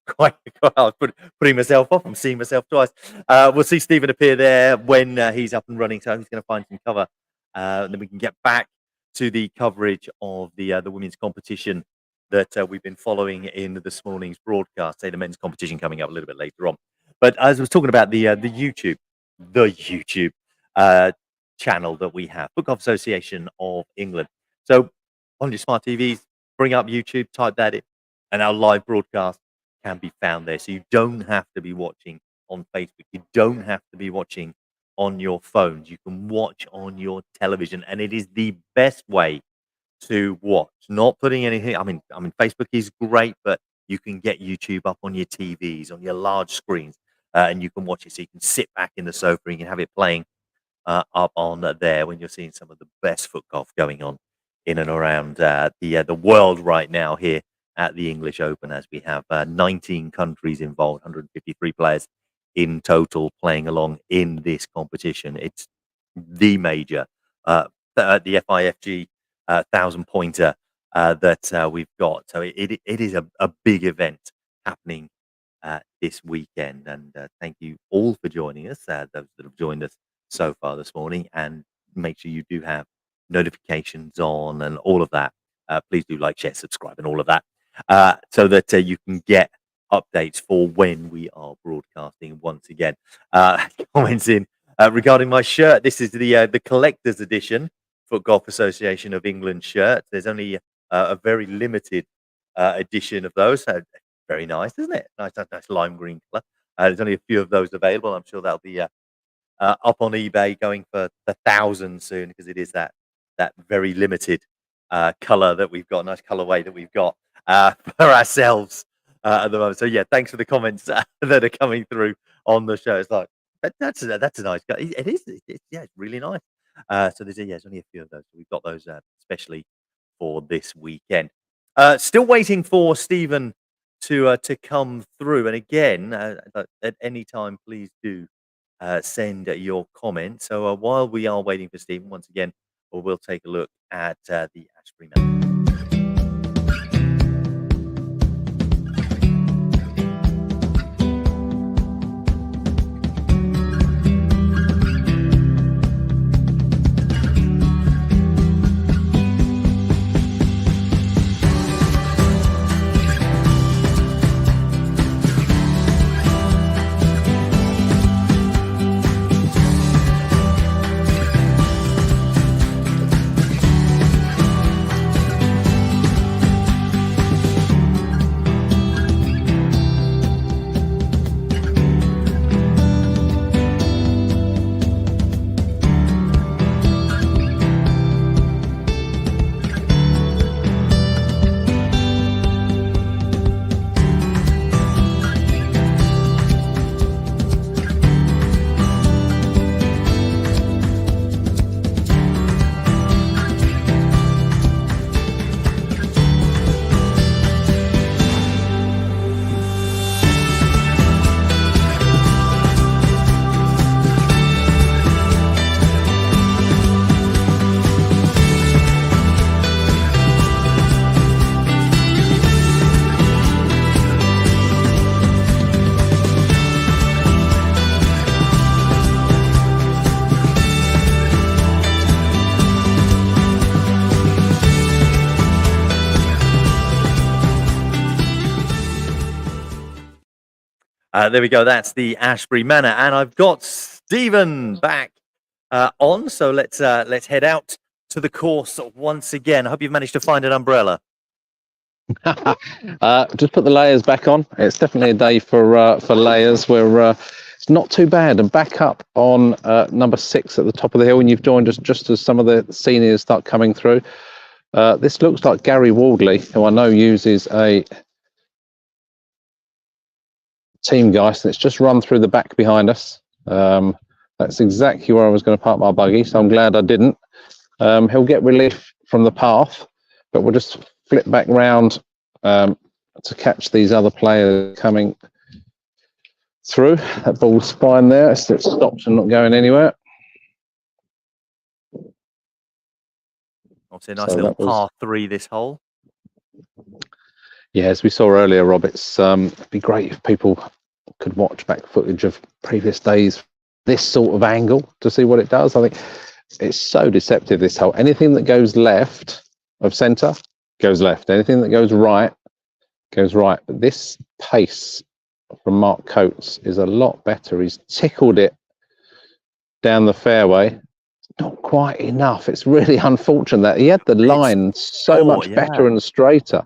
quite. I was putting myself off. I'm seeing myself twice. We'll see Stephen appear there when he's up and running. So he's going to find some cover. Then we can get back to the coverage of the women's competition that we've been following in this morning's broadcast. Say the men's competition coming up a little bit later on. But as I was talking about the YouTube channel that we have, Book Association of England. So on your smart TVs, bring up YouTube, type that in, and our live broadcast can be found there. So you don't have to be watching on Facebook. You don't have to be watching on your phones. You can watch on your television, and it is the best way to watch. Not putting anything. I mean, Facebook is great, but you can get YouTube up on your TVs, on your large screens, and you can watch it. So you can sit back in the sofa and you can have it playing up on there when you're seeing some of the best foot golf going on in and around the world right now here at the English Open, as we have 19 countries involved, 153 players in total playing along in this competition. It's the major, the FIFG 1,000-pointer that we've got. So it is a big event happening this weekend. And thank you all for joining us, those that have joined us so far this morning. And make sure you do have notifications on and all of that. Please do like, share, subscribe, and all of that, so that you can get updates for when we are broadcasting once again. Comments in regarding my shirt. This is the collector's edition Foot Golf Association of England shirt. There's only a very limited edition of those. Very nice, isn't it? Nice lime green color. There's only a few of those available. I'm sure that'll be up on eBay, going for the thousands soon, because it is that very limited color that we've got, nice colorway that we've got for ourselves at the moment. So yeah, thanks for the comments that are coming through on the show. It's like that's a nice guy. It is. Yeah, it's really nice. So there's only a few of those. We've got those especially for this weekend. Still waiting for Stephen to come through. And again, at any time, please do send your comments. So while we are waiting for Stephen, once again, we'll take a look at the Ashbury map. There we go. That's the Ashbury Manor, and I've got Stephen back on. So let's head out to the course once again. I hope you've managed to find an umbrella. Just put the layers back on. It's definitely a day for layers. Where it's not too bad. And back up on number 6 at the top of the hill, and you've joined us just as some of the seniors start coming through. This looks like Gary Wardley, who I know uses a Team Geist, and it's just run through the back behind us. That's exactly where I was going to park my buggy, so I'm glad I didn't. He'll get relief from the path, but we'll just flip back round to catch these other players coming through. That ball's fine there. It's stopped and not going anywhere. Obviously a nice little par 3 this hole. Yeah, as we saw earlier, Rob, it'd be great if people could watch back footage of previous days, this sort of angle, to see what it does. I think it's so deceptive, this hole. Anything that goes left of centre goes left. Anything that goes right goes right. But this pace from Mark Coates is a lot better. He's tickled it down the fairway. Not quite enough. It's really unfortunate that he had the line so much better and straighter.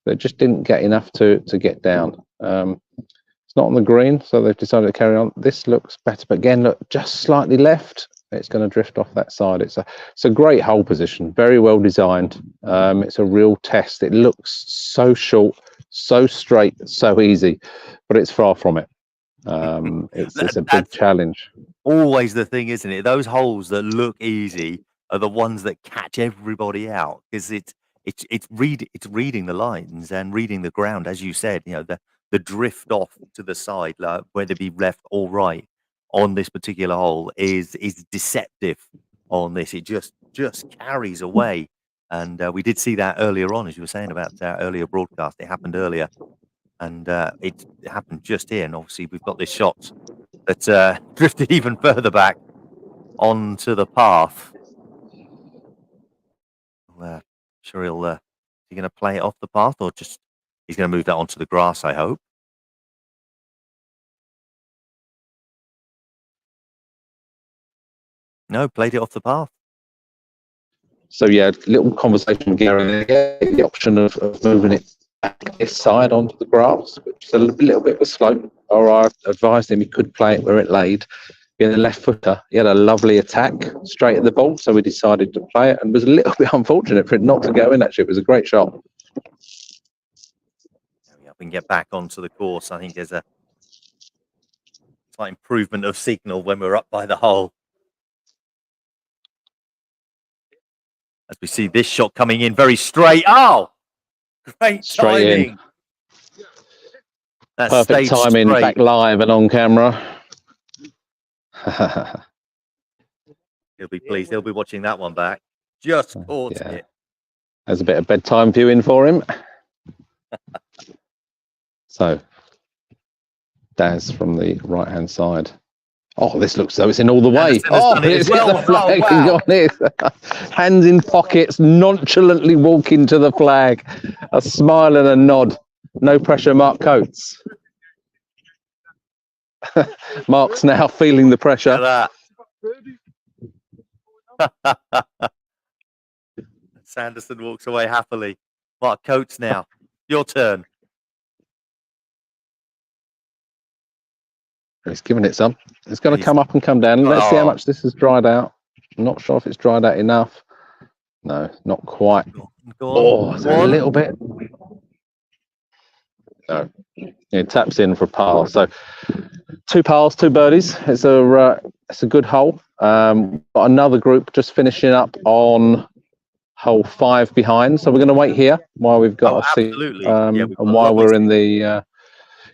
It just didn't get enough to get down. It's not on the green, so they've decided to carry on. This looks better, but again, look, just slightly left. It's going to drift off that side. It's a great hole position, very well designed. It's a real test. It looks so short, so straight, so easy, but it's far from it. It's a big challenge. Always the thing, isn't it? Those holes that look easy are the ones that catch everybody out, because it's reading the lines and reading the ground, as you said. You know, the drift off to the side, like whether it be left or right on this particular hole is deceptive on this. It just carries away, and we did see that earlier on, as you were saying about our earlier broadcast. It happened earlier, and it happened just here. And obviously, we've got this shot that drifted even further back onto the path. Sure, he's going to play it off the path, or just he's going to move that onto the grass, I hope. No, played it off the path. So yeah, little conversation with Gary there. The option of moving it back this side onto the grass, which is a little bit of a slope. Or I advised him he could play it where it laid. Being a left footer, he had a lovely attack straight at the ball, so we decided to play it, and was a little bit unfortunate for it not to go in. Actually, it was a great shot. We can get back onto the course. I think there's a slight improvement of signal when we're up by the hole. As we see this shot coming in very straight. Oh, great timing. That's perfect timing, straight. Back live and on camera. He'll be pleased. He'll be watching that one back. Just caught it. There's a bit of bedtime viewing for him. So, Daz from the right-hand side. Oh, this looks though it's in all the way. Oh, it's well. The flag on it. Hands in pockets, nonchalantly walking to the flag. A smile and a nod. No pressure, Mark Coates. Mark's now feeling the pressure. Sanderson walks away happily. Mark Coates now. Your turn. He's giving it some. It's going to come up and come down. Let's see how much this has dried out. I'm not sure if it's dried out enough. No, not quite. Oh, it's a little bit. No, it taps in for a par. So 2 pars, 2 birdies. It's a good hole. Got another group just finishing up on hole 5 behind. So we're going to wait here while we've got a seat, and while we're in the.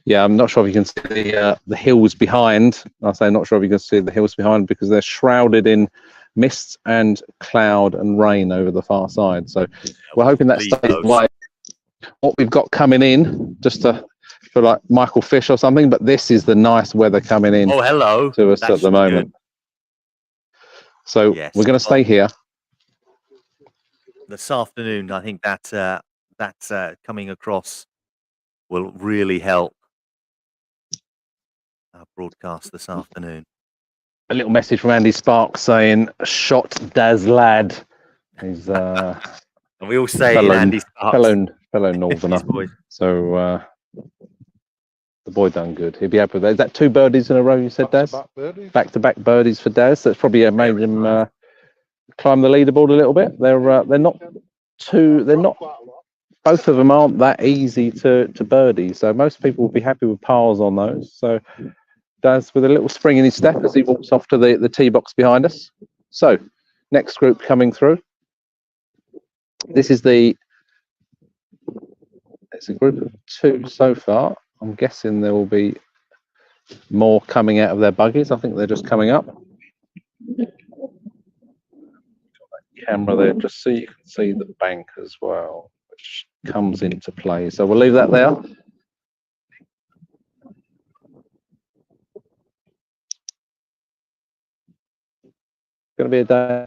I'm not sure if you can see the hills behind. I say not sure if you can see the hills behind because they're shrouded in mist and cloud and rain over the far side. So we're hoping that stays like what we've got coming in, just to feel like Michael Fish or something. But this is the nice weather coming in. Oh, hello. To us at the moment. Good. So we're going to stay here. This afternoon, I think that's coming across will really help our broadcast this afternoon. A little message from Andy Sparks saying, "Shot Daz lad." He's and we all say Andy Sparks, fellow Northerner. So the boy done good. He'll be happy with that. Is that 2 birdies in a row? You said, Daz? Back-to-back birdies for Daz. That's probably made him climb the leaderboard a little bit. They're not too. They're not. Both of them aren't that easy to birdie. So most people will be happy with pars on those. So Daz with a little spring in his step as he walks off to the tee box behind us. So next group coming through. This is it's a group of 2 so far. I'm guessing there will be more coming out of their buggies. I think they're just coming up. Camera there, just so you can see the bank as well, which comes into play. So we'll leave that there. Going to be a day,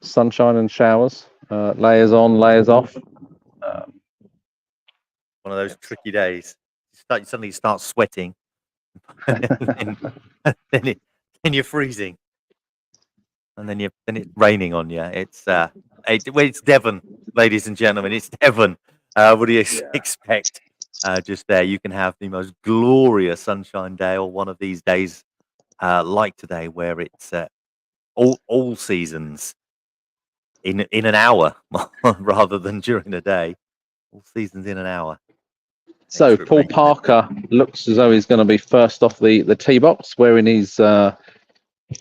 sunshine and showers, layers on, layers off. One of those tricky days. You suddenly start sweating, and then you're freezing, and then it's raining on you. It's Devon, ladies and gentlemen. It's Devon. What do you expect? just there. You can have the most glorious sunshine day, or one of these days like today, where it's all seasons in an hour rather than during the day. All seasons in an hour. So Extra Paul great. Parker looks as though he's going to be first off the tee box, wearing his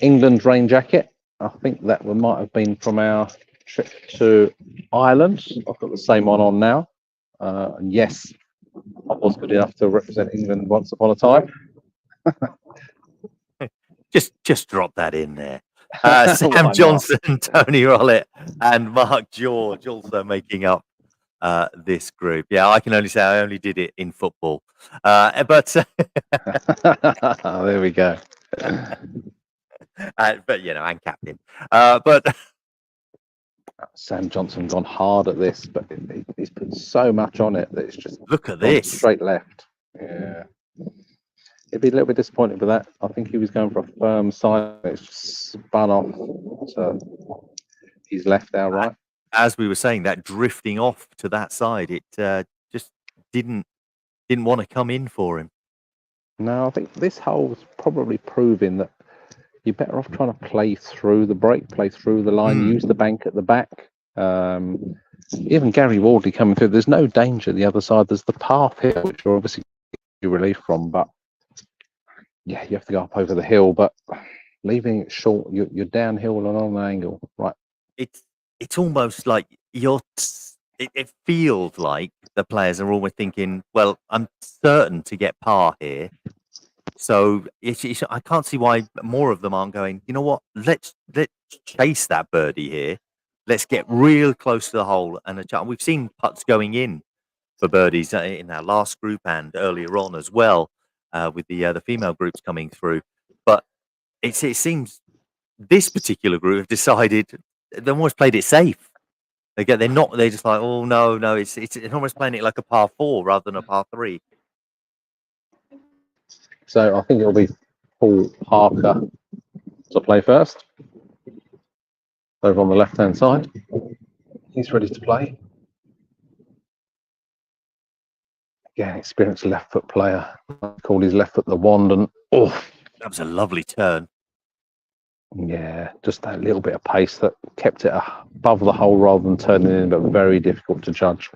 England rain jacket. I think that might have been from our trip to Ireland. I've got the same one on now. And yes, I was good enough to represent England once upon a time. Just drop that in there. Why Sam not? Johnson, Tony Rollett, and Mark George also making up this group. Yeah, I can only say I only did it in football, but There we go. but you know, and captain. But Sam Johnson gone hard at this, but he's put so much on it that it's just look at gone this. straight left. Yeah. He'd be a little bit disappointed with that. I think he was going for a firm side. It's just spun off to his left, our right. As we were saying, that drifting off to that side, it just didn't want to come in for him. No, I think this hole's probably proving that you're better off trying to play through the break, play through the line, use the bank at the back. Even Gary Wardley coming through, there's no danger the other side. There's the path here, which you're obviously relief from, but yeah, you have to go up over the hill, but leaving it short, you're downhill and on an angle, right? It's almost like it feels like the players are always thinking, well, I'm certain to get par here, so I can't see why more of them aren't going, you know what, let's chase that birdie here, let's get real close to the hole. And we've seen putts going in for birdies in our last group and earlier on as well, with the female groups coming through. But it seems this particular group have decided they've almost played it safe. They're just like, oh no, it's almost playing it like a par 4 rather than a par 3. So I think it'll be Paul Parker to play first. Over on the left-hand side. He's ready to play. Again, experienced left foot player. Called his left foot the wand, and that was a lovely turn. Yeah, just that little bit of pace that kept it above the hole rather than turning in, but very difficult to judge.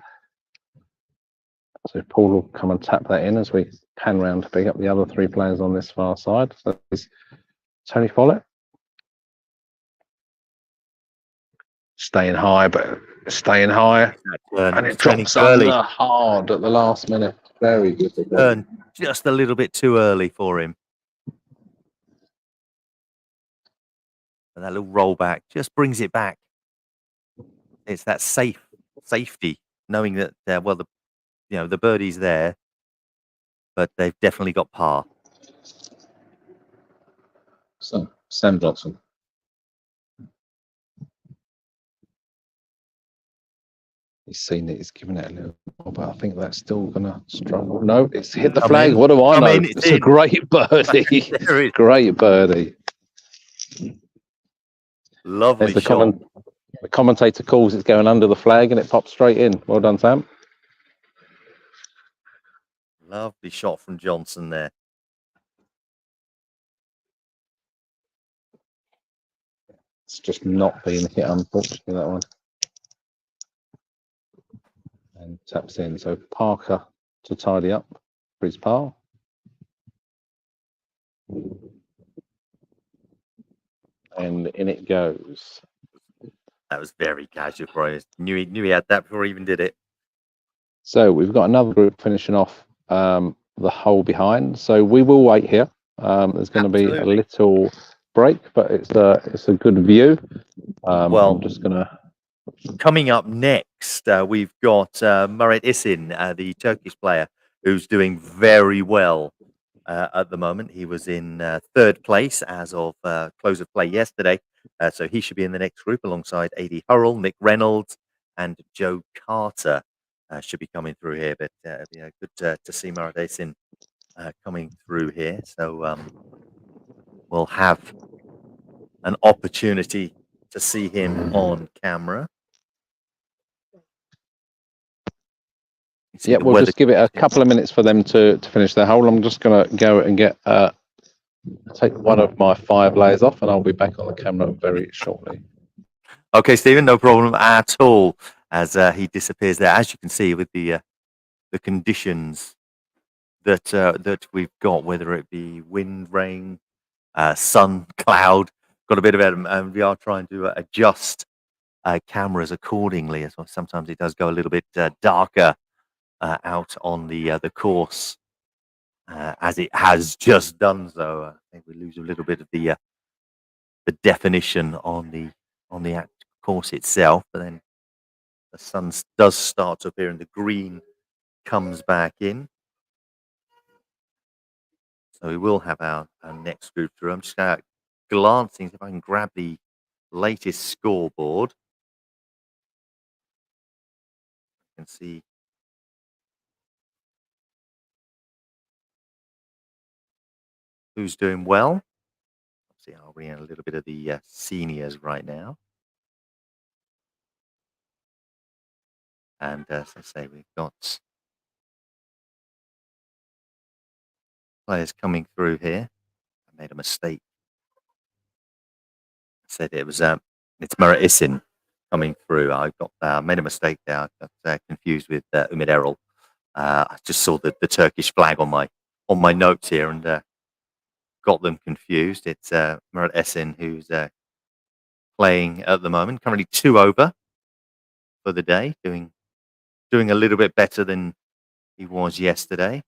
So Paul will come and tap that in as we pan round to pick up the other three players on this far side. So it's Tony Follett. Staying high, but staying high. And it drops under hard at the last minute. Very difficult. Turn just a little bit too early for him. And that little rollback just brings it back. It's that safety, knowing that the birdie's there, but they've definitely got par. So Sam Johnson. He's seen it, he's given it a little, but I think that's still gonna struggle. No, it's hit the flag. What do I know? It's a great birdie. Great birdie. Lovely shot. The commentator calls it's going under the flag and it pops straight in. Well done, Sam. Lovely shot from Johnson there. It's just not being hit, unfortunately, that one. And taps in. So Parker to tidy up for his par. And in it goes. That was very casual for us. Knew he had that before he even did it. So we've got another group finishing off the hole behind. So we will wait here. There's going to be a little break, but it's a good view. Well, I'm just going to. Coming up next, we've got Murat Isin, the Turkish player, who's doing very well at the moment. He was in third place as of close of play yesterday. So he should be in the next group alongside A.D. Hurrell, Nick Reynolds, and Joe Carter should be coming through here. But good to see Murat Isin coming through here. So we'll have an opportunity to see him on camera. Yeah, we'll just give it a couple of minutes for them to finish their hole. I'm just going to go and get take one of my 5 layers off, and I'll be back on the camera very shortly. Okay, Stephen, no problem at all. As he disappears there, as you can see with the conditions that we've got, whether it be wind, rain, sun, cloud, got a bit of it, and we are trying to adjust cameras accordingly as well. Sometimes it does go a little bit darker out on the course, as it has just done so. I think we lose a little bit of the definition on the actual course itself, but then the sun does start to appear and the green comes back in. So we will have our next group through. I'm just glancing if I can grab the latest scoreboard. You can see who's doing well. See, I'll bring in a little bit of the seniors right now. And as I say, we've got players coming through here. I made a mistake. I said it was it's Murat Isin coming through. I got made a mistake there. I got confused with Umid Erol. I just saw the Turkish flag on my notes here and got them confused. It's Murat Isin who's playing at the moment, currently 2 over for the day, doing a little bit better than he was yesterday.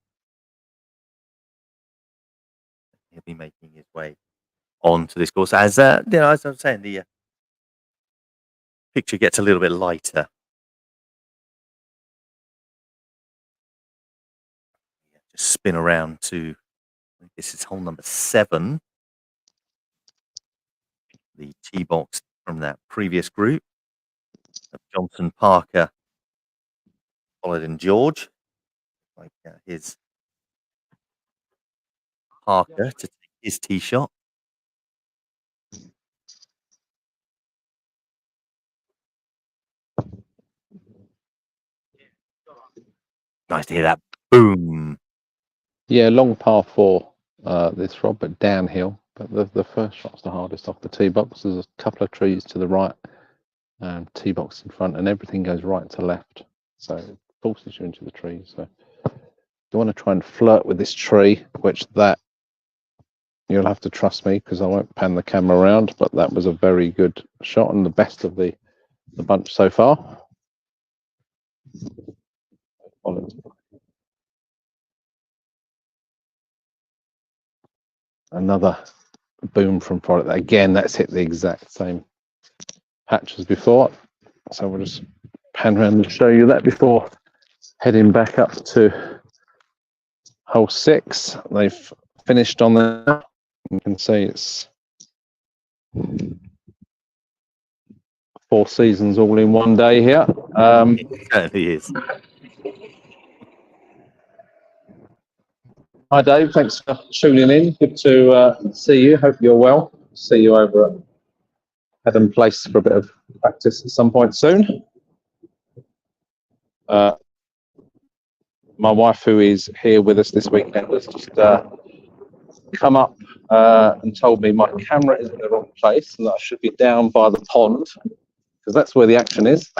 He'll be making his way onto this course as as I'm saying, the picture gets a little bit lighter. Just spin around to, this is hole number 7, the tee box from that previous group of Johnson, Parker, Pollard and George. Like his Parker to take his tee shot. Nice to hear that boom. Yeah, long par 4 this, Rob, but downhill. But the first shot's the hardest off the tee box. There's a couple of trees to the right, tee box in front, and everything goes right to left. So it forces you into the trees. So you want to try and flirt with this tree, which that you'll have to trust me because I won't pan the camera around. But that was a very good shot and the best of the bunch so far. Another boom from product. Again, that's hit the exact same patch as before. So we'll just pan around and show you that before heading back up to hole 6. They've finished on there. You can see it's 4 seasons all in one day here. It certainly is. Hi Dave, thanks for tuning in. Good to see you. Hope you're well. See you over at Adam Place for a bit of practice at some point soon. My wife, who is here with us this weekend, has just come up and told me my camera is in the wrong place and that I should be down by the pond because that's where the action is.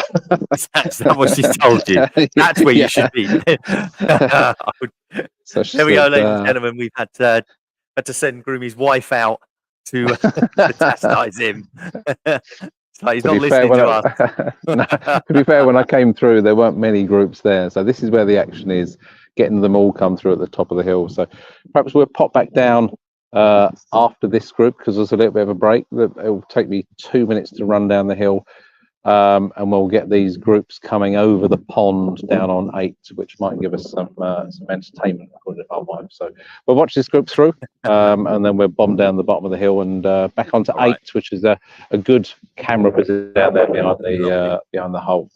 Is that what she's told you? That's where you should be. So there we go, ladies and gentlemen. We've had to send Groomy's wife out to chastise him. Like he's not listening to us. No, to be fair, when I came through, there weren't many groups there. So this is where the action is, getting them all come through at the top of the hill. So perhaps we'll pop back down after this group because there's a little bit of a break. It will take me 2 minutes to run down the hill. And we'll get these groups coming over the pond down on 8, which might give us some entertainment, according to our wife. So we'll watch this group through, and then we'll bomb down the bottom of the hill and back onto 8, which is a good camera position down there behind the hole.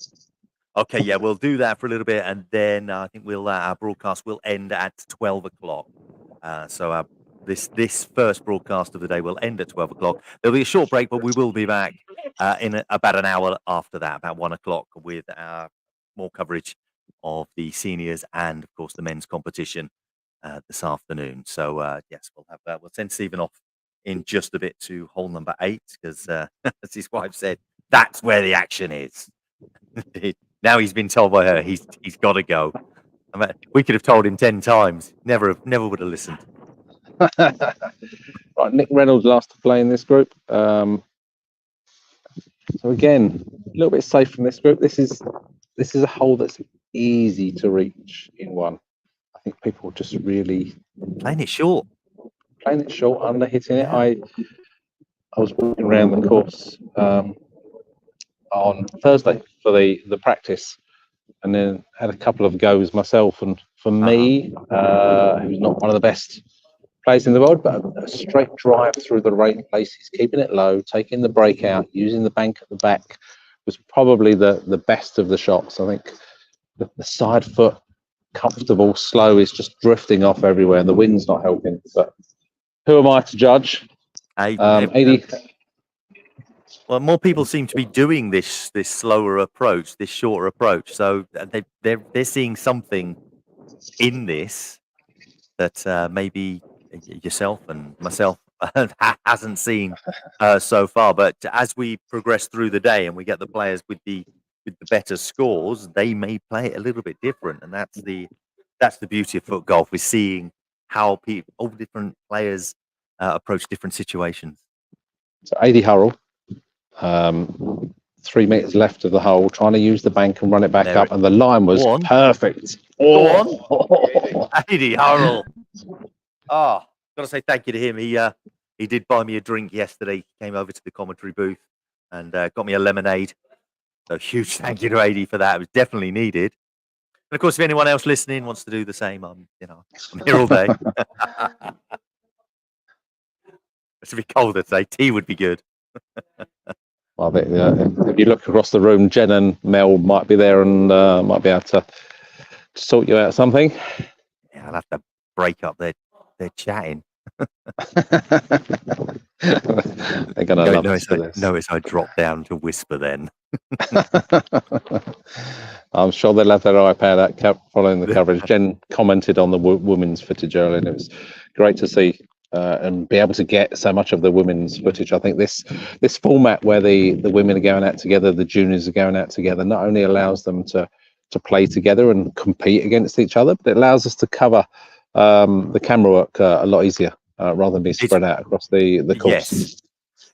Okay, yeah, we'll do that for a little bit, and then I think our broadcast will end at 12 o'clock. So this first broadcast of the day will end at 12 o'clock. There'll be a short break, but we will be back in about an hour after that, about 1 o'clock, with more coverage of the seniors and, of course, the men's competition this afternoon. So, yes, we'll send Stephen off in just a bit to hole number 8 because, as his wife said, that's where the action is. Now he's been told by her he's got to go. I mean, we could have told him 10 times. Never would have listened. Right, Nick Reynolds last to play in this group. So again, a little bit safe from this group. This is a hole that's easy to reach in one. I think people just really Playing it short, under hitting it. Yeah. I was walking around the course on Thursday for the practice, and then had a couple of goes myself. And for me, who's not one of the best players in the world, but a straight drive through the right places, keeping it low, taking the break out, using the bank at the back, was probably the best of the shots. I think the side foot, comfortable, slow, is just drifting off everywhere, and the wind's not helping. But who am I to judge? 80. Well, more people seem to be doing this slower approach, this shorter approach. So they're seeing something in this that maybe yourself and myself hasn't seen so far. But as we progress through the day and we get the players with the better scores, they may play it a little bit different, and that's the beauty of foot golf. We're seeing how all different players approach different situations. So 80 Hurrell, 3 meters left of the hole, trying to use the bank and run it back up, and the line was perfect. Go on, 80 Hurrell. Oh, gotta say thank you to him. He did buy me a drink yesterday. He came over to the commentary booth and got me a lemonade. So huge thank you to 80 for that. It was definitely needed. And of course, if anyone else listening wants to do the same, I'm here all day. It's a bit colder today. Tea would be good. Well, if you look across the room, Jen and Mel might be there and might be able to sort you out something. Yeah, I'll have to break up their chatting. They're going to love this. Notice I drop down to whisper then. I'm sure they'll have their iPad out following the coverage. Jen commented on the women's footage earlier, and it was great to see and be able to get so much of the women's footage. I think this format where the women are going out together, the juniors are going out together, not only allows them to play together and compete against each other, but it allows us to cover the camera work a lot easier rather than being spread out across the course. Yes.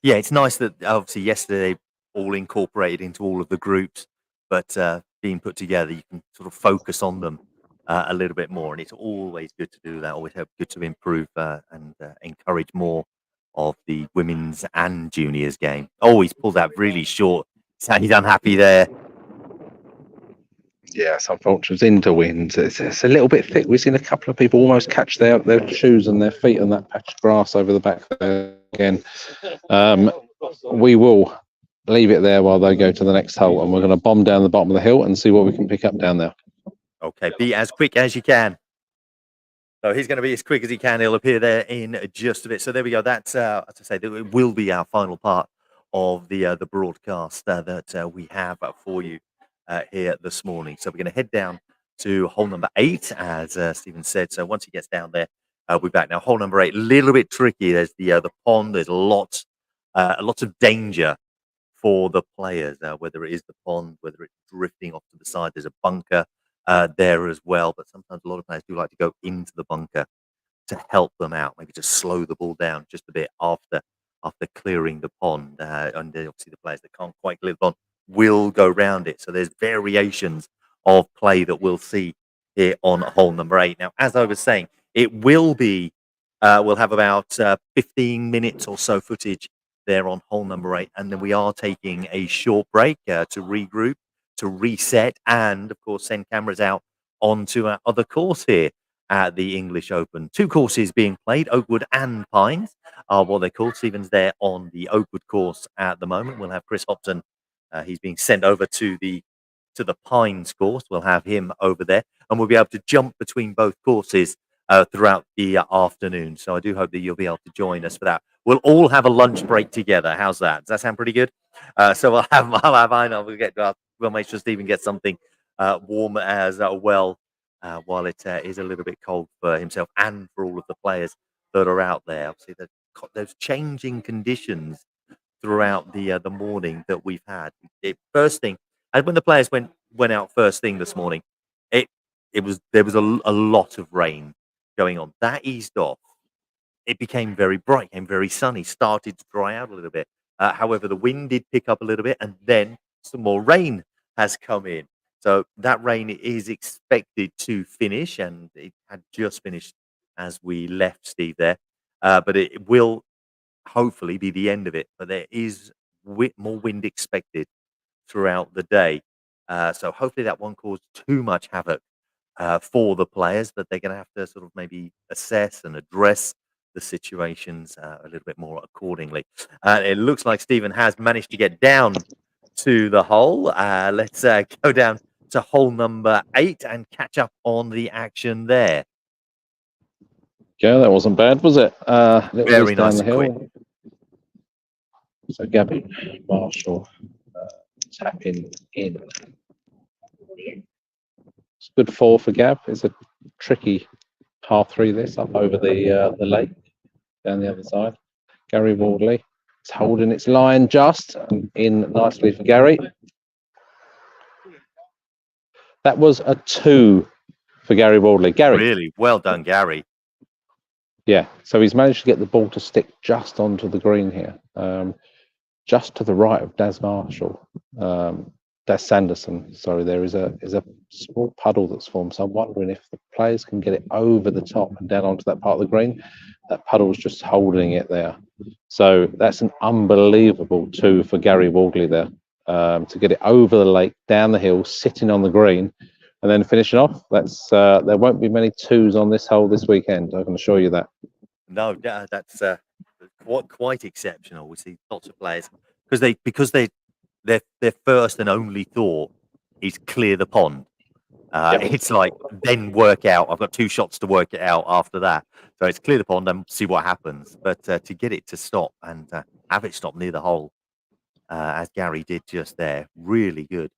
Yeah, it's nice that obviously yesterday all incorporated into all of the groups, but being put together, you can sort of focus on them a little bit more, and it's always good to do that. Always good to improve and encourage more of the women's and juniors game. Always pull that really short. He's unhappy there. Yes, unfortunately, it's into wind. It's a little bit thick. We've seen a couple of people almost catch their shoes and their feet on that patch of grass over the back there again. We will leave it there while they go to the next hole, and we're going to bomb down the bottom of the hill and see what we can pick up down there. Okay, be as quick as you can. So he's going to be as quick as he can. He'll appear there in just a bit. So there we go. That's, as I say, it will be our final part of the broadcast that we have for you here this morning. So we're going to head down to hole number 8, as Stephen said. So once he gets down there, we'll be back. Now, hole number 8, a little bit tricky. There's the pond. There's lots of danger for the players, whether it is the pond, whether it's drifting off to the side. There's a bunker there as well. But sometimes a lot of players do like to go into the bunker to help them out, maybe to slow the ball down just a bit after clearing the pond. And obviously the players that can't quite clear the pond will go round it. So there's variations of play that we'll see here on hole number 8. Now, as I was saying, it will be, we'll have about 15 minutes or so footage there on hole number 8. And then we are taking a short break to regroup, to reset, and of course send cameras out onto our other course here at the English Open. 2 courses being played, Oakwood and Pines are what they're called. Stephen's there on the Oakwood course at the moment. We'll have Chris Hopton. He's being sent over to the Pines course. We'll have him over there, and we'll be able to jump between both courses throughout the afternoon. So I do hope that you'll be able to join us for that. We'll all have a lunch break together. How's that? Does that sound pretty good? So we'll make sure Stephen gets something warm as well, while it is a little bit cold for himself and for all of the players that are out there. Obviously, those changing conditions throughout the morning that we've had. First thing, and when the players went out first thing this morning, it there was a lot of rain going on. That eased off. It became very bright, became very sunny, started to dry out a little bit. However, the wind did pick up a little bit, and then some more rain has come in. So that rain is expected to finish, and it had just finished as we left Steve there. But it will hopefully be the end of it. But there is more wind expected throughout the day. So hopefully that won't cause too much havoc for the players, but they're going to have to sort of maybe assess and address the situations a little bit more accordingly. It looks like Stephen has managed to get down to the hole. Let's go down to hole number 8 and catch up on the action there. Yeah, that wasn't bad, was it? Very nice down the and quick. hill. So Gavin Marshall tapping in. It's good 4 for Gav. It's a tricky par 3 this up over the lake down the other side. Gary Wardley is holding its line just and in nicely for Gary. That was a 2 for Gary Wardley. Gary. Really well done, Gary. Yeah, so he's managed to get the ball to stick just onto the green here, just to the right of Daz Marshall. Daz Sanderson, sorry, there is a small puddle that's formed. So I'm wondering if the players can get it over the top and down onto that part of the green. That puddle's just holding it there. So that's an unbelievable 2 for Gary Wardley there, to get it over the lake, down the hill, sitting on the green, and then finishing off. That's there won't be many 2s on this hole this weekend, I can assure you that. No, that's quite exceptional. We see lots of players because their first and only thought is clear the pond. It's like then work out. I've got 2 shots to work it out after that. So it's clear the pond and see what happens. But to get it to stop and have it stop near the hole, as Gary did just there, really good.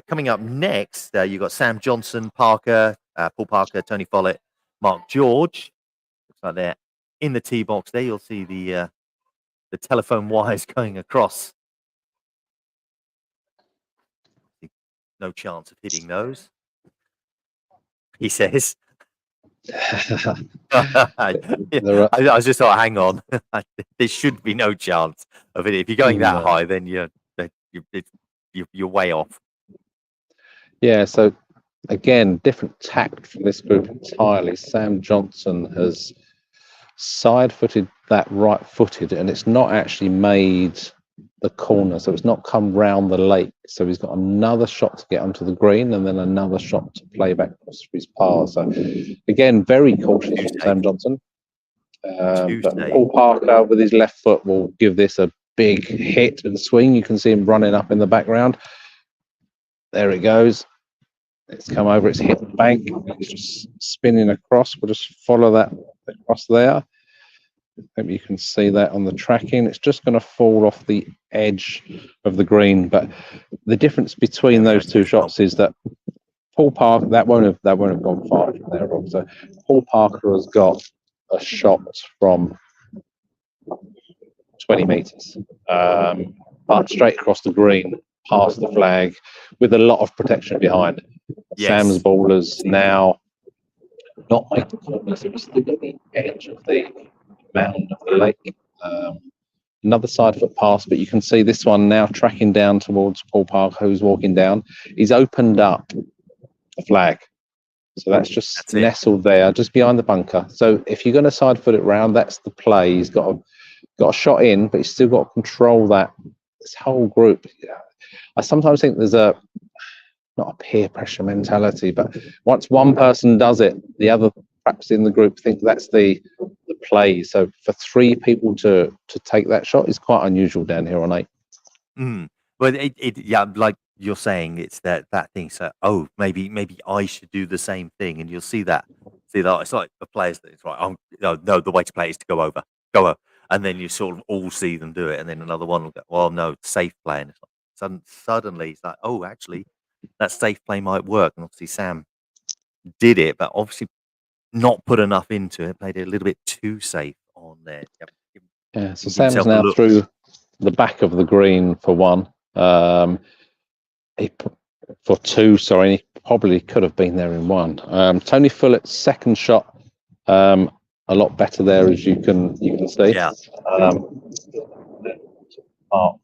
Coming up next, you've got Sam Johnson, Parker, Paul Parker, Tony Follett, Mark George. Looks like they're in the tee box there. You'll see the telephone wires going across. No chance of hitting those, he says. I was just thought, hang on, there should be no chance of it. If you're going that high, then you're way off. Yeah, so again, different tact from this group entirely. Sam Johnson has side-footed that right-footed, and it's not actually made the corner, so it's not come round the lake. So he's got another shot to get onto the green, and then another shot to play back across his par. So again, very cautious from Sam Johnson. But Paul Parker with his left foot will give this a big hit and swing. You can see him running up in the background. There it goes. It's come over, it's hit the bank, it's just spinning across. We'll just follow that across there. Hope you can see that on the tracking. It's just going to fall off the edge of the green. But the difference between those 2 shots is that Paul Parker, that won't have gone far from there, Rob. So Paul Parker has got a shot from 20 metres, but straight across the green, past the flag, with a lot of protection behind. Yes. Sam's ball is now not making corners, it was still at the edge of the mound of the lake. Another side foot pass, but you can see this one now tracking down towards Paul Parker, who's walking down. He's opened up the flag. So that's just nestled there, just behind the bunker. So if you're going to side foot it round, that's the play. He's got a shot in, but he's still got to control this whole group. I sometimes think there's not a peer pressure mentality, but once one person does it, the other perhaps in the group think that's the play. So for 3 people to take that shot is quite unusual down here on 8. Well, like you're saying, it's that thing. So, maybe I should do the same thing, and you'll see that. It's like the players that it's right. No, the way to play is to go over, and then you sort of all see them do it, and then another one will go, well, no, safe play, and it's like, suddenly it's like, oh, actually, that safe play might work. And obviously Sam did it, but obviously not put enough into it. Played it a little bit too safe on there. Yeah, so Give Sam's himself a now look. through the back of the green for one. For two, sorry, he probably could have been there in one. Tony Fullett's second shot, a lot better there, as you can see. Yeah.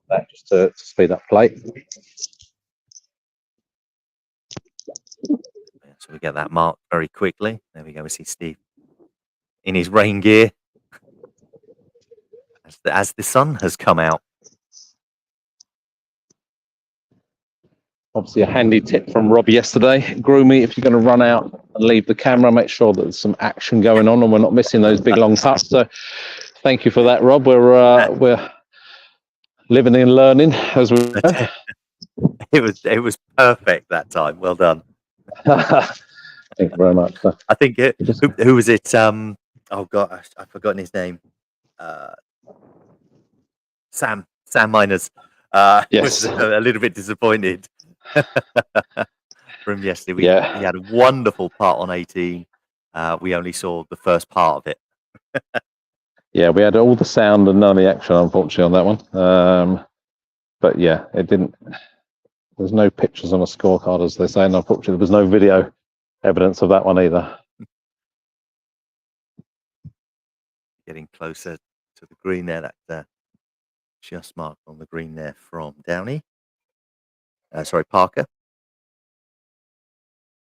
That just to speed up play. So we get that marked very quickly. There we go. We see Steve in his rain gear as the sun has come out. Obviously, a handy tip from Rob yesterday. Groomy, if you're going to run out and leave the camera, make sure that there's some action going on and we're not missing those big long putts. So, thank you for that, Rob. We're living and learning as we go. It was perfect that time. Well done. Thank you very much. I think who was it? Oh God, I've forgotten his name. Sam Miners. Yes. Was a little bit disappointed from yesterday. He had a wonderful part on 18. We only saw the first part of it. Yeah, we had all the sound and none of the action, unfortunately, on that one. But yeah, it didn't. There's no pictures on a scorecard, as they say, and unfortunately, there was no video evidence of that one either. Getting closer to the green there. That just marked on the green there from Downey. Sorry, Parker. I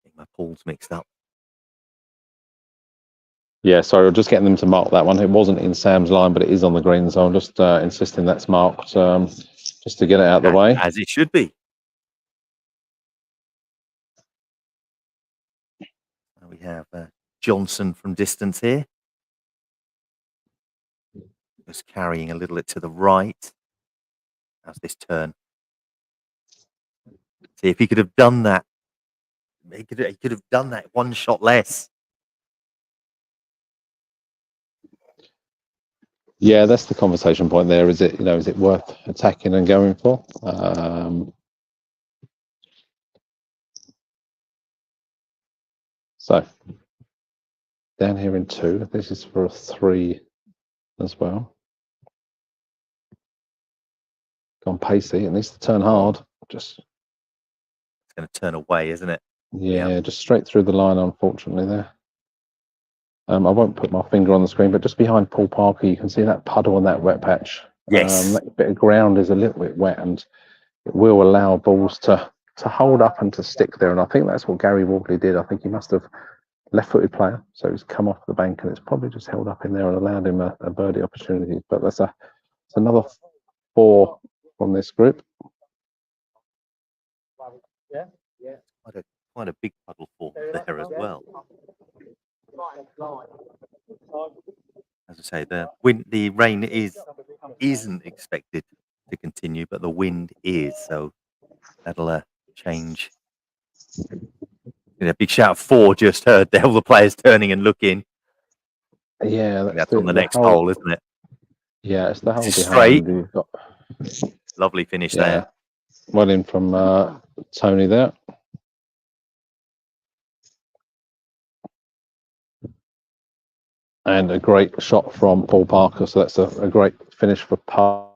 think my Paul's mixed up. Yeah, sorry, we're just getting them to mark that one. It wasn't in Sam's line, but it is on the green, so I'm just insisting that's marked just to get it out of the way. As it should be. We have Johnson from distance here. Just carrying a little bit to the right. How's this turn? See if he could have done that. He could have done that one shot less. Yeah, that's the conversation point there. Is it worth attacking and going for? So down here in 2, this is for a 3 as well. Gone pacey, it needs to turn hard. It's going to turn away, isn't it? Yeah, just straight through the line, unfortunately there. I won't put my finger on the screen, but just behind Paul Parker, you can see that puddle on that wet patch. Yes. That bit of ground is a little bit wet, and it will allow balls to hold up and to stick there. And I think that's what Gary Wardley did. I think he must have left-footed player, so he's come off the bank, and it's probably just held up in there and allowed him a birdie opportunity. But that's another 4 from this group. Yeah. Quite a big puddle form there as well. As I say, the rain isn't expected to continue, but the wind is, so that'll change. Big shout 4 just heard there, all the players turning and looking. Yeah, that's on the next hole, isn't it? Yeah, it's the hole behind. Straight. You've got lovely finish there. Well in from Tony there. And a great shot from Paul Parker, so that's a great finish for par.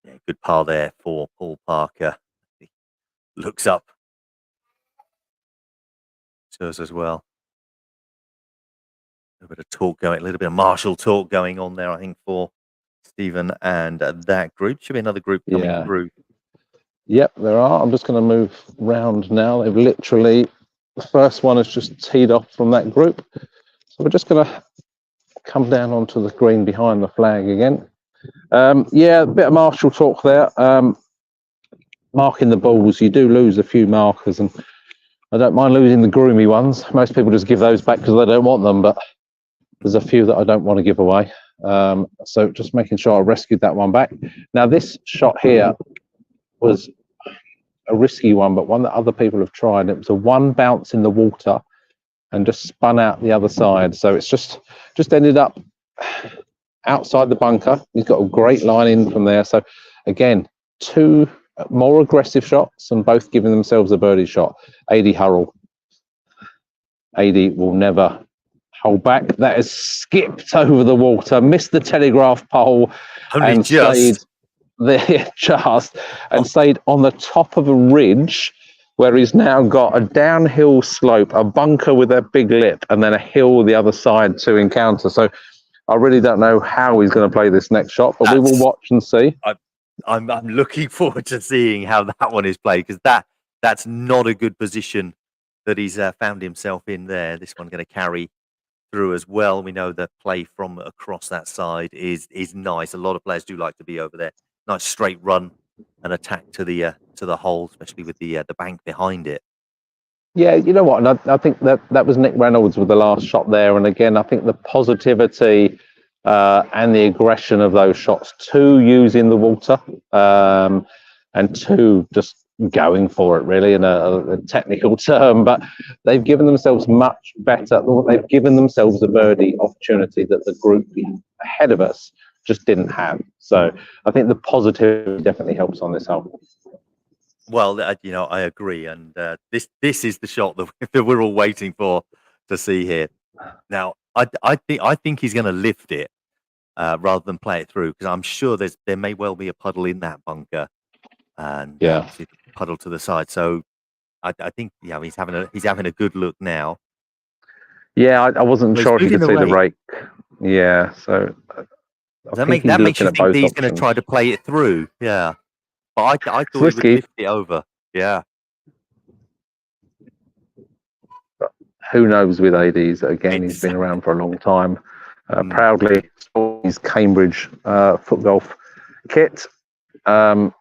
Yeah, good par there for Paul Parker. He looks up to us as well. A little bit of talk going, a little bit of martial talk going on there, I think, for Stephen and that group. Should be another group coming through. Yep, there are. I'm just going to move round now. They've literally, the first one has just teed off from that group. So we're just going to come down onto the green behind the flag again. Yeah, a bit of martial talk there. Marking the balls, you do lose a few markers, and I don't mind losing the groomy ones. Most people just give those back because they don't want them, but there's a few that I don't want to give away. So just making sure I rescued that one back. Now this shot here was a risky one, but one that other people have tried. It was a 1 bounce in the water and just spun out the other side. So it's just ended up outside the bunker. He's got a great line in from there. So again, 2 more aggressive shots and both giving themselves a birdie shot. AD Hurrell. AD will never hold back. That has skipped over the water, missed the telegraph pole, Only and stayed there and stayed on the top of a ridge where he's now got a downhill slope, a bunker with a big lip, and then a hill the other side to encounter. So I really don't know how he's going to play this next shot, but we will watch and see. I'm looking forward to seeing how that one is played, because that's not a good position that he's found himself in there. This one going to carry through as well. We know the play from across that side is nice. A lot of players do like to be over there. Nice straight run and attack to the hole, especially with the bank behind it. Yeah, you know what? And I think that was Nick Reynolds with the last shot there. And again, I think the positivity and the aggression of those shots, two using the water and two just going for it, really, in a technical term. But they've given themselves much better. They've given themselves a birdie opportunity that the group ahead of us just didn't have. So I think the positive definitely helps on this hole. Well, I agree, and this is the shot that we're all waiting for to see here. Now, I think he's going to lift it rather than play it through, because I'm sure there may well be a puddle in that bunker, and obviously the puddle to the side. So I think he's having a good look now. Yeah, I wasn't sure if you could see the rake. Yeah, so that makes you think that he's going to try to play it through. Yeah. But I thought he would lift it over. Yeah. But who knows with ADs? Again, he's been around for a long time. Proudly sports his Cambridge foot golf kit. But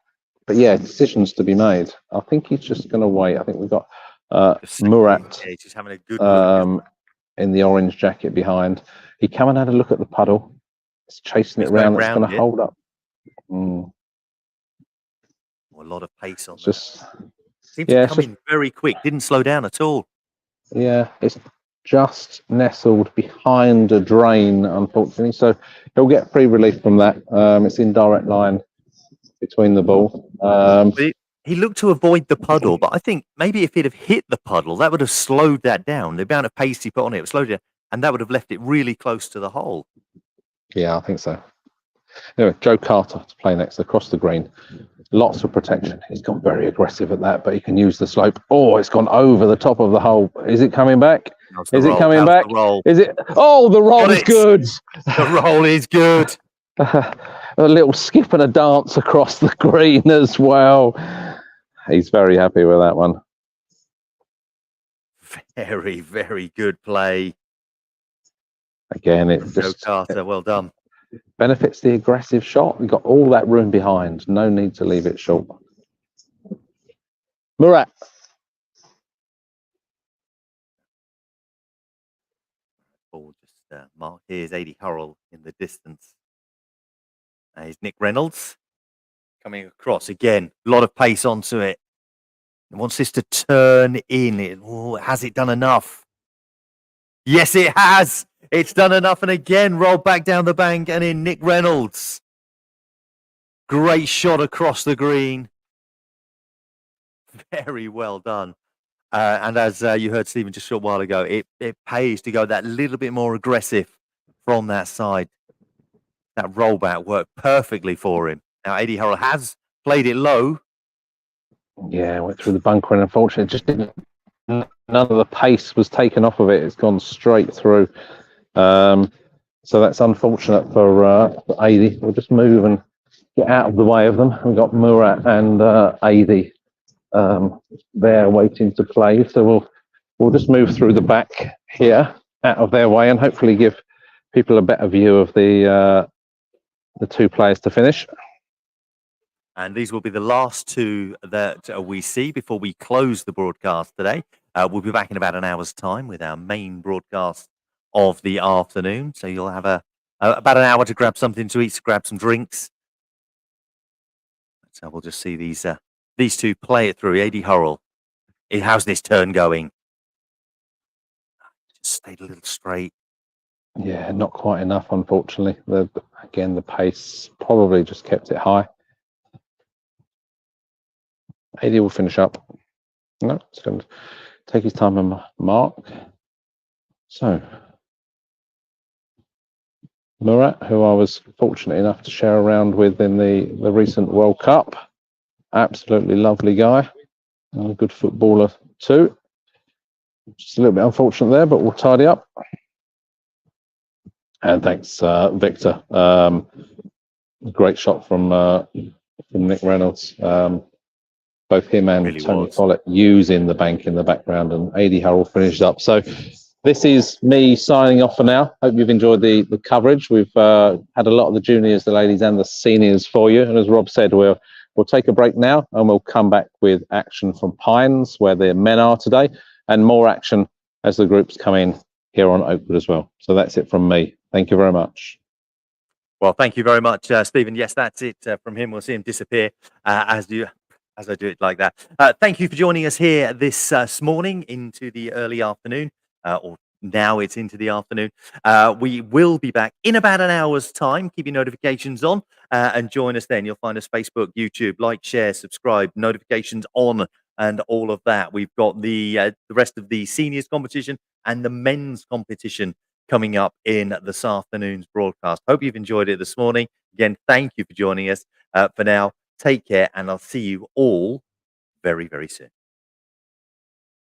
yeah, decisions to be made. I think he's just going to wait. I think we've got Murat just having a good look in the orange jacket behind. He came and had a look at the puddle. It's chasing it around. It's going to hold up. A lot of pace on that. Seemed to come in very quick. Didn't slow down at all. Yeah, it's just nestled behind a drain, unfortunately. So he'll get free relief from that. It's in direct line between the ball. He looked to avoid the puddle, but I think maybe if he'd have hit the puddle, that would have slowed that down. The amount of pace he put on it slowed it down, and that would have left it really close to the hole. Yeah, I think so. Anyway, Joe Carter to play next across the green. Lots of protection. He's gone very aggressive at that, but he can use the slope. Oh, it's gone over the top of the hole. Is it coming back? Is it coming back? Is it? Oh, the roll is good. The roll is good. A little skip and a dance across the green as well. He's very happy with that one. Very, very good play. Again, it just Joe Carter, well done. Benefits the aggressive shot. We've got all that room behind. No need to leave it short. Murat. Ball just mark. Here's AD Hurrell in the distance. Here's Nick Reynolds coming across again. A lot of pace onto it. He wants this to turn in. Has it done enough? Yes, it has. It's done enough, and again, rolled back down the bank and in Nick Reynolds. Great shot across the green. Very well done. And as you heard Stephen just a short while ago, it pays to go that little bit more aggressive from that side. That rollback worked perfectly for him. Now, AD Hurrell has played it low. Yeah, went through the bunker, and unfortunately, it just didn't. None of the pace was taken off of it. It's gone straight through. So that's unfortunate for AD. We'll just move and get out of the way of them. We've got Murat and AD there waiting to play. So we'll just move through the back here, out of their way, and hopefully give people a better view of the two players to finish. And these will be the last two that we see before we close the broadcast today. We'll be back in about an hour's time with our main broadcast of the afternoon. So you'll have about an hour to grab something to eat, to grab some drinks. So we'll just see these two play it through. AD Hurrell. How's this turn going? Just stayed a little straight. Yeah, not quite enough, unfortunately. Again, the pace probably just kept it high. AD will finish up. No, it's going to take his time and mark. So, Murat, who I was fortunate enough to share around with in the recent World Cup, absolutely lovely guy, and a good footballer too. Just a little bit unfortunate there, but we'll tidy up. And thanks, Victor. Great shot from Nick Reynolds. Both him and Really Tony was. Follett using the bank in the background, and AD Harold finished up. So this is me signing off for now. Hope you've enjoyed the coverage. We've had a lot of the juniors, the ladies, and the seniors for you. And as Rob said, we'll take a break now, and we'll come back with action from Pines, where the men are today, and more action as the groups come in here on Oakwood as well. So that's it from me. Thank you very much. Well, thank you very much, Stephen. Yes, that's it from him. We'll see him disappear as I do it like that. Thank you for joining us here this morning into the early afternoon, or now it's into the afternoon. We will be back in about an hour's time. Keep your notifications on and join us then. You'll find us Facebook, YouTube, like, share, subscribe, notifications on, and all of that. We've got the rest of the seniors competition and the men's competition coming up in this afternoon's broadcast. Hope you've enjoyed it this morning. Again, thank you for joining us. For now, take care, and I'll see you all very, very soon.